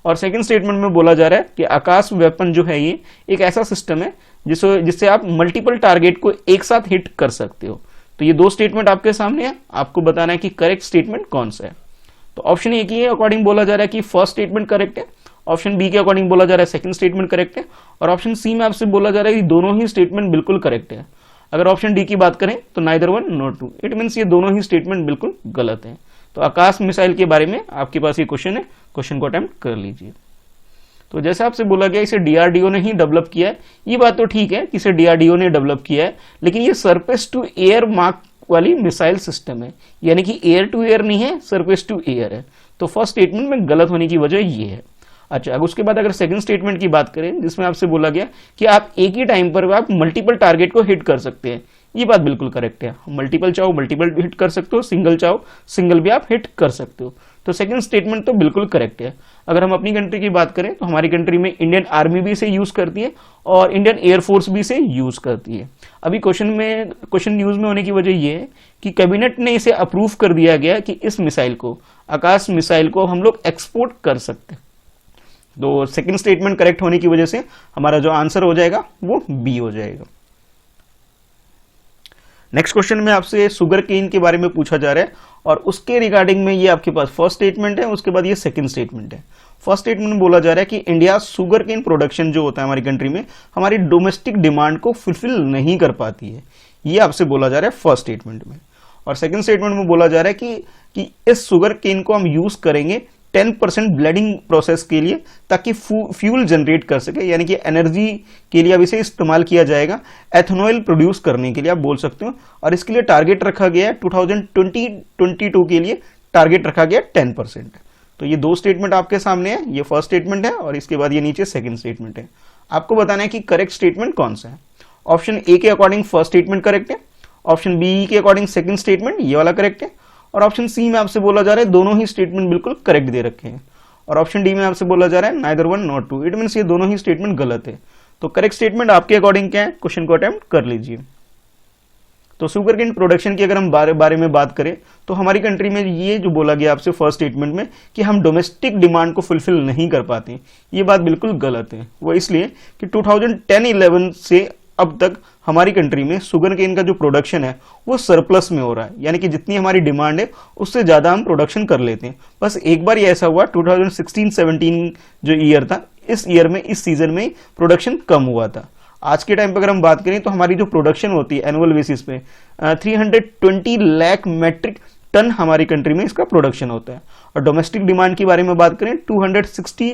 Speaker 1: और सेकंड स्टेटमेंट में बोला जा रहा है कि आकाश वेपन जो है ये एक ऐसा सिस्टम है जिससे आप मल्टीपल टारगेट को एक साथ हिट कर सकते हो। तो ये दो स्टेटमेंट आपके सामने है, आपको बताना है कि करेक्ट स्टेटमेंट कौन सा है। तो ऑप्शन ए के अकॉर्डिंग बोला जा रहा है कि फर्स्ट स्टेटमेंट करेक्ट है, ऑप्शन बी के अकॉर्डिंग बोला जा रहा है सेकंड स्टेटमेंट करेक्ट है, और ऑप्शन सी में आपसे बोला जा रहा है कि दोनों ही स्टेटमेंट बिल्कुल करेक्ट है। अगर ऑप्शन डी की बात करें तो neither one not two, it means ये दोनों ही स्टेटमेंट बिल्कुल गलत है। तो आकाश मिसाइल के बारे में आपके पास ये क्वेश्चन है, क्वेश्चन को अटेम्प्ट कर लीजिए। तो जैसे आपसे बोला गया इसे DRDO ने ही डेवलप किया है, ये बात तो ठीक है कि इसे DRDO ने डेवलप किया है, लेकिन ये सरफेस टू एयर मार्क वाली मिसाइल सिस्टम है, यानी कि एयर टू एयर नहीं है, सरफेस टू एयर है। तो फर्स्ट स्टेटमेंट में गलत होने की वजह ये है। अच्छा, अब उसके बाद अगर सेकंड स्टेटमेंट की बात करें जिसमें आपसे बोला गया कि आप एक ही टाइम पर आप मल्टीपल टारगेट को हिट कर सकते हैं, ये बात बिल्कुल करेक्ट है। मल्टीपल चाहो मल्टीपल हिट कर सकते हो, सिंगल चाहो सिंगल भी आप हिट कर सकते हो। तो सेकंड स्टेटमेंट तो बिल्कुल करेक्ट है। अगर हम अपनी कंट्री की बात करें तो हमारी कंट्री में इंडियन आर्मी भी इसे यूज करती है और इंडियन एयरफोर्स भी इसे यूज करती है। अभी क्वेश्चन न्यूज में होने की वजह यह है कि कैबिनेट ने इसे अप्रूव कर दिया गया कि इस मिसाइल को, आकाश मिसाइल को हम लोग एक्सपोर्ट कर सकते हैं। तो सेकंड स्टेटमेंट करेक्ट होने की वजह से हमारा जो आंसर हो जाएगा वो बी हो जाएगा। नेक्स्ट क्वेश्चन में आपसे शुगर केन के बारे में पूछा जा रहा है और उसके रिगार्डिंग में ये आपके पास फर्स्ट स्टेटमेंट है, उसके बाद ये सेकंड स्टेटमेंट है। फर्स्ट स्टेटमेंट में बोला जा रहा है कि इंडिया शुगर केन प्रोडक्शन जो होता है हमारी कंट्री में हमारी डोमेस्टिक डिमांड को फुलफिल नहीं कर पाती है, ये आपसे बोला जा रहा है फर्स्ट स्टेटमेंट में। और सेकंड स्टेटमेंट में बोला जा रहा है कि इस शुगर केन को हम यूज करेंगे 10% ब्लेडिंग प्रोसेस के लिए ताकि फ्यूल जनरेट कर सके, यानी कि एनर्जी के लिए अब इसे इस्तेमाल किया जाएगा एथेनॉल प्रोड्यूस करने के लिए आप बोल सकते हो। और इसके लिए टारगेट रखा गया है 2022 के लिए टारगेट रखा गया 10%। तो ये दो स्टेटमेंट आपके सामने है, ये फर्स्ट स्टेटमेंट है और इसके बाद ये नीचे सेकंड स्टेटमेंट है। आपको बताना है कि करेक्ट स्टेटमेंट कौन सा है। ऑप्शन ए के अकॉर्डिंग फर्स्ट स्टेटमेंट करेक्ट है, ऑप्शन बी के अकॉर्डिंग सेकंड स्टेटमेंट ये वाला करेक्ट है, और ऑप्शन सी में आपसे बोला जा रहा है दोनों ही स्टेटमेंट बिल्कुल करेक्ट दे रखे हैं, और ऑप्शन डी में आपसे बोला जा रहा है neither one not two, it means ये दोनों ही स्टेटमेंट गलत है। तो करेक्ट स्टेटमेंट आपके अकॉर्डिंग क्या है, क्वेश्चन को अटेम्प्ट कर लीजिए। तो शुगर केन प्रोडक्शन की अगर हम बारे में बात करें तो हमारी कंट्री में ये जो बोला गया आपसे फर्स्ट स्टेटमेंट में कि हम डोमेस्टिक डिमांड को फुलफिल नहीं कर पाते, ये बात बिल्कुल गलत है। वो इसलिए कि 2010-11 से अब तक हमारी कंट्री में शुगर केन का जो प्रोडक्शन है वो सरप्लस में हो रहा है, यानी कि जितनी हमारी डिमांड है उससे ज्यादा हम प्रोडक्शन कर लेते हैं। बस एक बार ये ऐसा हुआ 2016-17 जो ईयर था, इस ईयर में इस सीजन में प्रोडक्शन कम हुआ था। आज के टाइम पे अगर हम बात करें तो हमारी जो प्रोडक्शन होती है एनुअल बेसिस पे 320 लाख मेट्रिक टन हमारी कंट्री में इसका प्रोडक्शन होता है। और डोमेस्टिक डिमांड की बारे में बात करें 260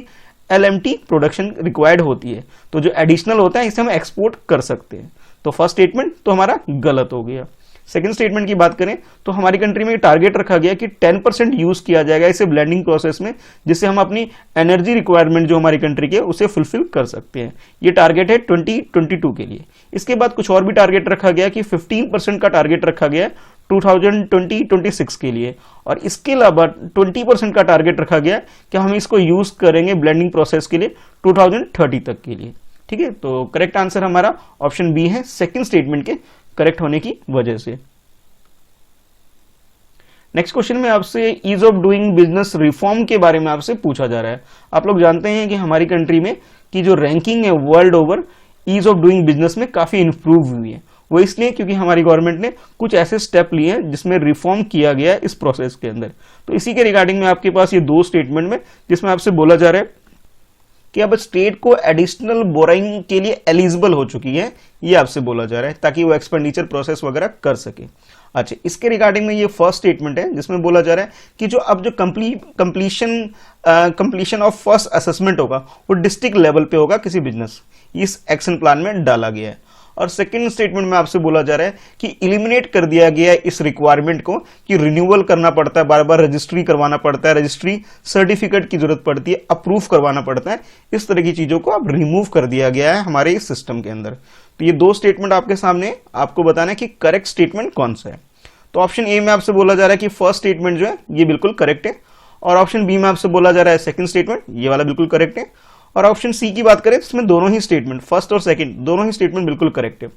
Speaker 1: LMT प्रोडक्शन रिक्वायर्ड होती है। तो जो एडिशनल होता है इसे हम एक्सपोर्ट कर सकते हैं। तो फर्स्ट स्टेटमेंट तो हमारा गलत हो गया। सेकंड स्टेटमेंट की बात करें तो हमारी कंट्री में टारगेट रखा गया कि 10% यूज किया जाएगा इसे ब्लेंडिंग प्रोसेस में, जिससे हम अपनी एनर्जी रिक्वायरमेंट जो हमारी कंट्री के उसे फुलफिल कर सकते हैं। ये टारगेट है 2022 के लिए। इसके बाद कुछ और भी टारगेट रखा गया कि 15% का टारगेट रखा गया 2020-26 के लिए, और इसके अलावा 20% का टारगेट रखा गया कि हम इसको यूज करेंगे ब्लेंडिंग प्रोसेस के लिए 2030 तक के लिए। ठीक है, तो करेक्ट आंसर हमारा ऑप्शन बी है, सेकंड स्टेटमेंट के करेक्ट होने की वजह से। नेक्स्ट क्वेश्चन में आपसे ease of doing business reform के बारे में आपसे पूछा जा रहा है। आप लोग जानते हैं कि हमारी कंट्री में की जो रैंकिंग है world over ease of doing business में काफी इंप्रूव हुई है। वो इसलिए क्योंकि हमारी गवर्नमेंट ने कुछ ऐसे स्टेप लिए हैं जिसमें रिफॉर्म किया गया है इस प्रोसेस के अंदर। तो इसी के रिगार्डिंग में आपके पास ये दो स्टेटमेंट में जिसमें आपसे बोला जा रहा है कि अब स्टेट को एडिशनल बोराइंग के लिए एलिजिबल हो चुकी है, ये आपसे बोला जा रहा है ताकि वो एक्सपेंडिचर प्रोसेस वगैरह कर सके। अच्छा, इसके रिगार्डिंग में ये फर्स्ट स्टेटमेंट है जिसमें बोला जा रहा है कि जो अब जो कंप्लीशन ऑफ फर्स्ट असेसमेंट होगा वो डिस्ट्रिक्ट लेवल पे होगा किसी बिजनेस, इस एक्शन प्लान में डाला गया है। और सेकंड स्टेटमेंट में आपसे बोला जा रहा है कि इलिमिनेट कर दिया गया है इस रिक्वायरमेंट को कि रिन्यूअल करना पड़ता है, बार बार रजिस्ट्री करवाना पड़ता है, रजिस्ट्री सर्टिफिकेट की जरूरत पड़ती है, अप्रूव करवाना पड़ता है, इस तरह की चीजों को अब रिमूव कर दिया गया है हमारे इस सिस्टम के अंदर। तो ये दो स्टेटमेंट आपके सामने, आपको बताना है कि करेक्ट स्टेटमेंट कौन सा है। तो ऑप्शन ए में आपसे बोला जा रहा है कि फर्स्ट स्टेटमेंट जो है ये बिल्कुल करेक्ट है, और ऑप्शन बी में आपसे बोला जा रहा है सेकंड स्टेटमेंट ये वाला बिल्कुल करेक्ट है, और ऑप्शन सी की बात करें तो इसमें दोनों ही स्टेटमेंट, फर्स्ट और सेकंड दोनों ही स्टेटमेंट बिल्कुल करेक्ट है,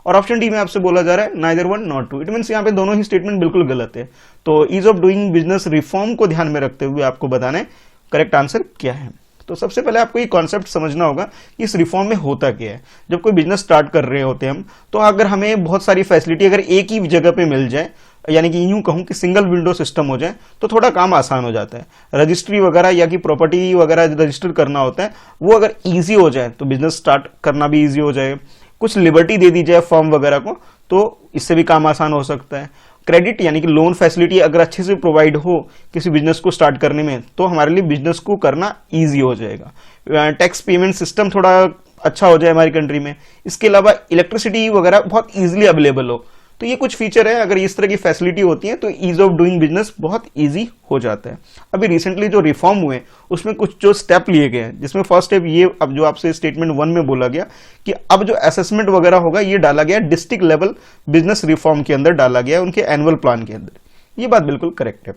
Speaker 1: और ऑप्शन डी में आपसे बोला जा रहा है neither one not two. It means यहाँ पे दोनों ही स्टेटमेंट बिल्कुल गलत है। तो ease of doing business reform को ध्यान में रखते हुए आपको बताना है करेक्ट आंसर क्या है। तो सबसे पहले आपको ये कॉन्सेप्ट समझना होगा कि इस रिफॉर्म में होता क्या है। जब कोई बिजनेस स्टार्ट कर रहे होते हैं हम, तो अगर हमें बहुत सारी फैसिलिटी अगर एक ही जगह पे मिल जाए, यानी कि यूं कहूं कि सिंगल विंडो सिस्टम हो जाए, तो थोड़ा काम आसान हो जाता है। रजिस्ट्री वगैरह या कि प्रॉपर्टी वगैरह रजिस्टर करना होता है, वो अगर इजी हो जाए तो बिजनेस स्टार्ट करना भी इजी हो जाए। कुछ लिबर्टी दे दी जाए फर्म वगैरह को तो इससे भी काम आसान हो सकता है। क्रेडिट यानी कि लोन फैसिलिटी अगर अच्छे से प्रोवाइड हो किसी बिजनेस को स्टार्ट करने में, तो हमारे लिए बिजनेस को करना इजी हो जाएगा। टैक्स पेमेंट सिस्टम थोड़ा अच्छा हो जाए हमारी कंट्री में। इसके अलावा इलेक्ट्रिसिटी वगैरह बहुत इजीली अवेलेबल हो। तो ये कुछ फीचर है, अगर इस तरह की फैसिलिटी होती है तो ईज ऑफ डूइंग बिजनेस बहुत इजी हो जाता है। अभी रिसेंटली जो रिफॉर्म हुए उसमें कुछ जो स्टेप लिए गए हैं, जिसमें फर्स्ट स्टेप ये, अब जो आपसे स्टेटमेंट 1 में बोला गया कि अब जो असेसमेंट वगैरह होगा ये डाला गया डिस्ट्रिक्ट लेवल बिजनेस रिफॉर्म के अंदर डाला गया, उनके एनुअल प्लान के अंदर। ये बात बिल्कुल करेक्ट है।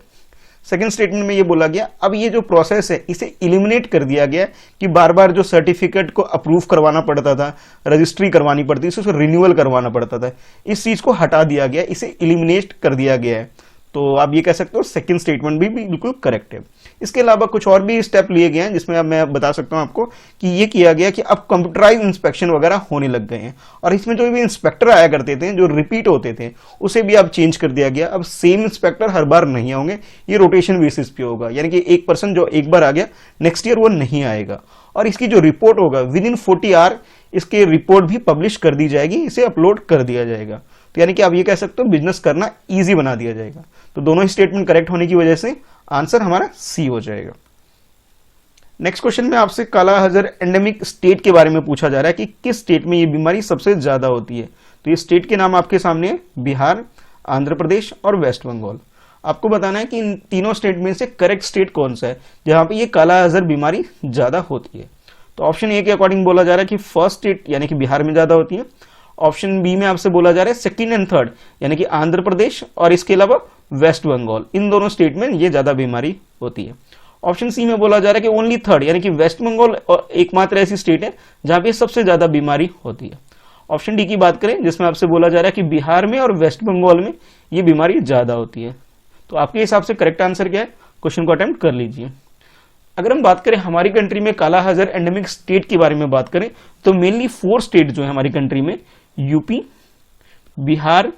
Speaker 1: सेकंड स्टेटमेंट में ये बोला गया अब ये जो प्रोसेस है इसे इलिमिनेट कर दिया गया कि बार बार जो सर्टिफिकेट को अप्रूव करवाना पड़ता था, रजिस्ट्री करवानी पड़ती थी, उसको रिन्यूअल करवाना पड़ता था, इस चीज को हटा दिया गया, इसे इलिमिनेट कर दिया गया है। तो आप ये कह सकते हो सेकंड स्टेटमेंट भी बिल्कुल करेक्ट है। इसके अलावा कुछ और भी स्टेप लिए गए हैं जिसमें अब मैं बता सकता हूं आपको कि ये किया गया कि अब कंप्यूटराइज इंस्पेक्शन वगैरह होने लग गए हैं, और इसमें जो भी इंस्पेक्टर आया करते थे जो रिपीट होते थे उसे भी अब चेंज कर दिया गया। अब सेम इंस्पेक्टर हर बार नहीं होंगे, ये रोटेशन बेसिस पे होगा, यानी कि एक पर्सन जो एक बार आ गया नेक्स्ट ईयर वो नहीं आएगा। और इसकी जो रिपोर्ट होगा विद इन 40 आवर इसकी रिपोर्ट भी पब्लिश कर दी जाएगी, इसे अपलोड कर दिया जाएगा। तो यानी कि आप ये कह सकते हो बिजनेस करना इजी बना दिया जाएगा। तो दोनों ही स्टेटमेंट करेक्ट होने की वजह से आंसर हमारा सी हो जाएगा। नेक्स्ट क्वेश्चन में आपसे काला अजहर एंडेमिक स्टेट के बारे में पूछा जा रहा है कि किस स्टेट में ये बीमारी सबसे ज्यादा होती है। तो ये स्टेट के नाम आपके सामने है, बिहार, आंध्र प्रदेश और वेस्ट बंगाल। आपको बताना है कि इन तीनों स्टेट में से करेक्ट स्टेट कौन सा है जहां पे ये काला अजहर बीमारी ज्यादा होती है। तो ऑप्शन ए के अकॉर्डिंग बोला जा रहा है कि फर्स्ट स्टेट यानी कि बिहार में ज्यादा होती है। ऑप्शन बी में आपसे बोला जा रहा है सेकंड एंड थर्ड यानी कि आंध्र प्रदेश और इसके अलावा वेस्ट बंगाल, इन दोनों स्टेट में ये ज्यादा बीमारी होती है। ऑप्शन सी में बोला जा रहा है कि ओनली थर्ड, यानी कि वेस्ट बंगाल एकमात्र ऐसी स्टेट है जहां पे सबसे ज्यादा बीमारी होती है। ऑप्शन डी की बात करें जिसमें आपसे बोला जा रहा है कि बिहार में और वेस्ट बंगाल में ये बीमारी ज्यादा होती है। तो आपके हिसाब से करेक्ट आंसर क्या है, क्वेश्चन को अटेम्प्ट कर लीजिए। अगर हम बात करें हमारी कंट्री में काला अजहर एंडेमिक स्टेट के बारे में बात करें तो मेनली 4 स्टेट जो है हमारी कंट्री में, यूपी, बिहार,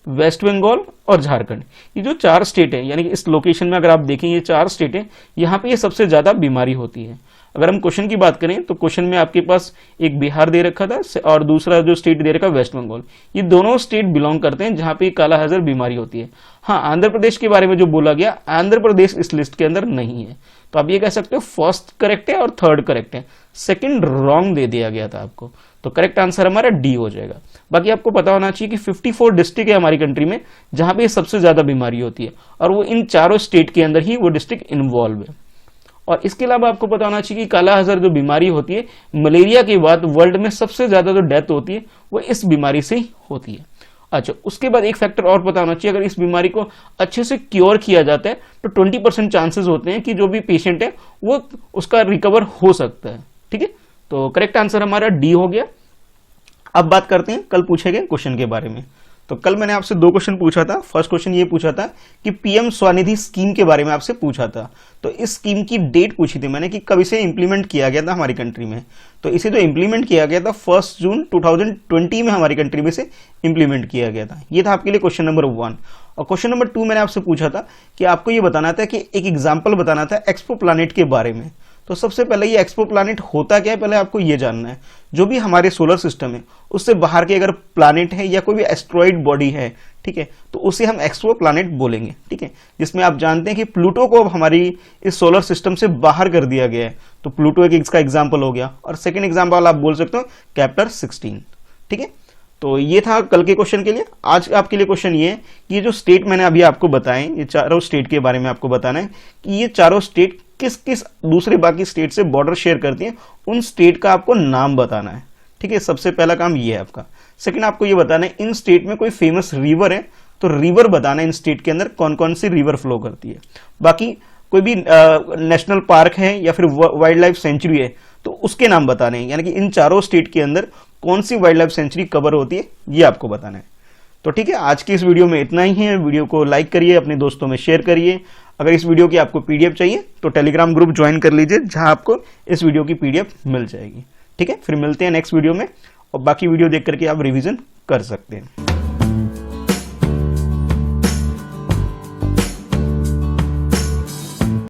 Speaker 1: वेस्ट बंगाल और झारखंड, ये जो 4 स्टेट है, यानी कि इस लोकेशन में अगर आप देखें ये 4 स्टेट है, यहाँ पे ये सबसे ज्यादा बीमारी होती है। अगर हम क्वेश्चन की बात करें तो क्वेश्चन में आपके पास एक बिहार दे रखा था और दूसरा जो स्टेट दे रखा वेस्ट बंगाल, ये दोनों स्टेट बिलोंग करते हैं जहां पे काला अजहर बीमारी होती है। हाँ, आंध्र प्रदेश के बारे में जो बोला गया, आंध्र प्रदेश इस लिस्ट के अंदर नहीं है। तो आप ये कह सकते हो फर्स्ट करेक्ट है और थर्ड करेक्ट है, सेकंड रॉन्ग दे दिया गया था आपको। तो करेक्ट आंसर हमारा डी हो जाएगा। बाकी आपको पता होना चाहिए कि 54 डिस्ट्रिक्ट है हमारी कंट्री में जहां पे सबसे ज्यादा बीमारी होती है और वो इन चारों स्टेट के अंदर ही वो डिस्ट्रिक्ट इन्वॉल्व है। और इसके अलावा आपको पता होना चाहिए कि काला अजहर जो बीमारी होती है, मलेरिया के बाद वर्ल्ड में सबसे ज्यादा जो डेथ होती है वो इस बीमारी से ही होती है। अच्छा, उसके बाद एक फैक्टर और पता होना चाहिए, अगर इस बीमारी को अच्छे से क्योर किया जाता है तो 20% चांसेस होते हैं कि जो भी पेशेंट है वो उसका रिकवर हो सकता है। ठीक है, तो करेक्ट आंसर हमारा डी हो गया। अब बात करते हैं कल पूछे गए क्वेश्चन के बारे में। तो कल मैंने आपसे 2 क्वेश्चन पूछा था। फर्स्ट क्वेश्चन ये पूछा था कि पीएम स्वनिधि स्कीम के बारे में आपसे पूछा था। तो इस स्कीम की डेट पूछी थी मैंने कि कब इसे इंप्लीमेंट किया गया था हमारी कंट्री में। तो इसे जो इंप्लीमेंट किया गया था 1 जून 2020 में हमारी कंट्री में से इंप्लीमेंट किया गया था। ये था आपके लिए क्वेश्चन नंबर 1। और क्वेश्चन नंबर 2 मैंने आपसे पूछा था कि आपको ये बताना था कि एक एग्जाम्पल बताना था एक्सपो प्लैनेट के बारे में। तो सबसे पहले ये एक्सपो प्लैनेट होता क्या है, पहले आपको ये जानना है। जो भी हमारे सोलर सिस्टम है उससे बाहर के अगर प्लैनेट है या कोई भी एस्ट्रॉइड बॉडी है, ठीक है, तो उसे हम एक्सपो प्लैनेट बोलेंगे। ठीक है, जिसमें आप जानते हैं कि प्लूटो को अब हमारी इस सोलर सिस्टम से बाहर कर दिया गया है। तो प्लूटो एक इसका एग्जाम्पल हो गया। और सेकेंड एग्जाम्पल आप बोल सकते हो कैप्टर 16। ठीक है, तो ये था कल के क्वेश्चन के लिए। आज आपके लिए क्वेश्चन ये है कि ये जो स्टेट मैंने अभी आपको बताए, ये चारों स्टेट के बारे में आपको बताना है कि ये चारों स्टेट किस किस दूसरे बाकी स्टेट से बॉर्डर शेयर करती हैं, उन स्टेट का आपको नाम बताना है। ठीक है, सबसे पहला काम ये है आपका। सेकंड आपको ये बताना है इन स्टेट में कोई फेमस रिवर है, तो रिवर बताना है इन स्टेट के अंदर कौन कौन सी रिवर फ्लो करती है। बाकी कोई भी नेशनल पार्क है या फिर वाइल्ड लाइफ सेंचुरी है तो उसके नाम बताने हैं, यानी कि इन चारों स्टेट के अंदर कौन सी वाइल्ड लाइफ सेंचुरी कवर होती है ये आपको बताना है। तो ठीक है, आज की इस वीडियो में इतना ही है। वीडियो को लाइक करिए, अपने दोस्तों में शेयर करिए। अगर इस वीडियो की आपको पीडीएफ चाहिए तो टेलीग्राम ग्रुप ज्वाइन कर लीजिए जहां आपको इस वीडियो की पीडीएफ मिल जाएगी। ठीक है, फिर मिलते हैं नेक्स्ट वीडियो में और बाकी वीडियो देख करके आप रिवीजन कर सकते हैं।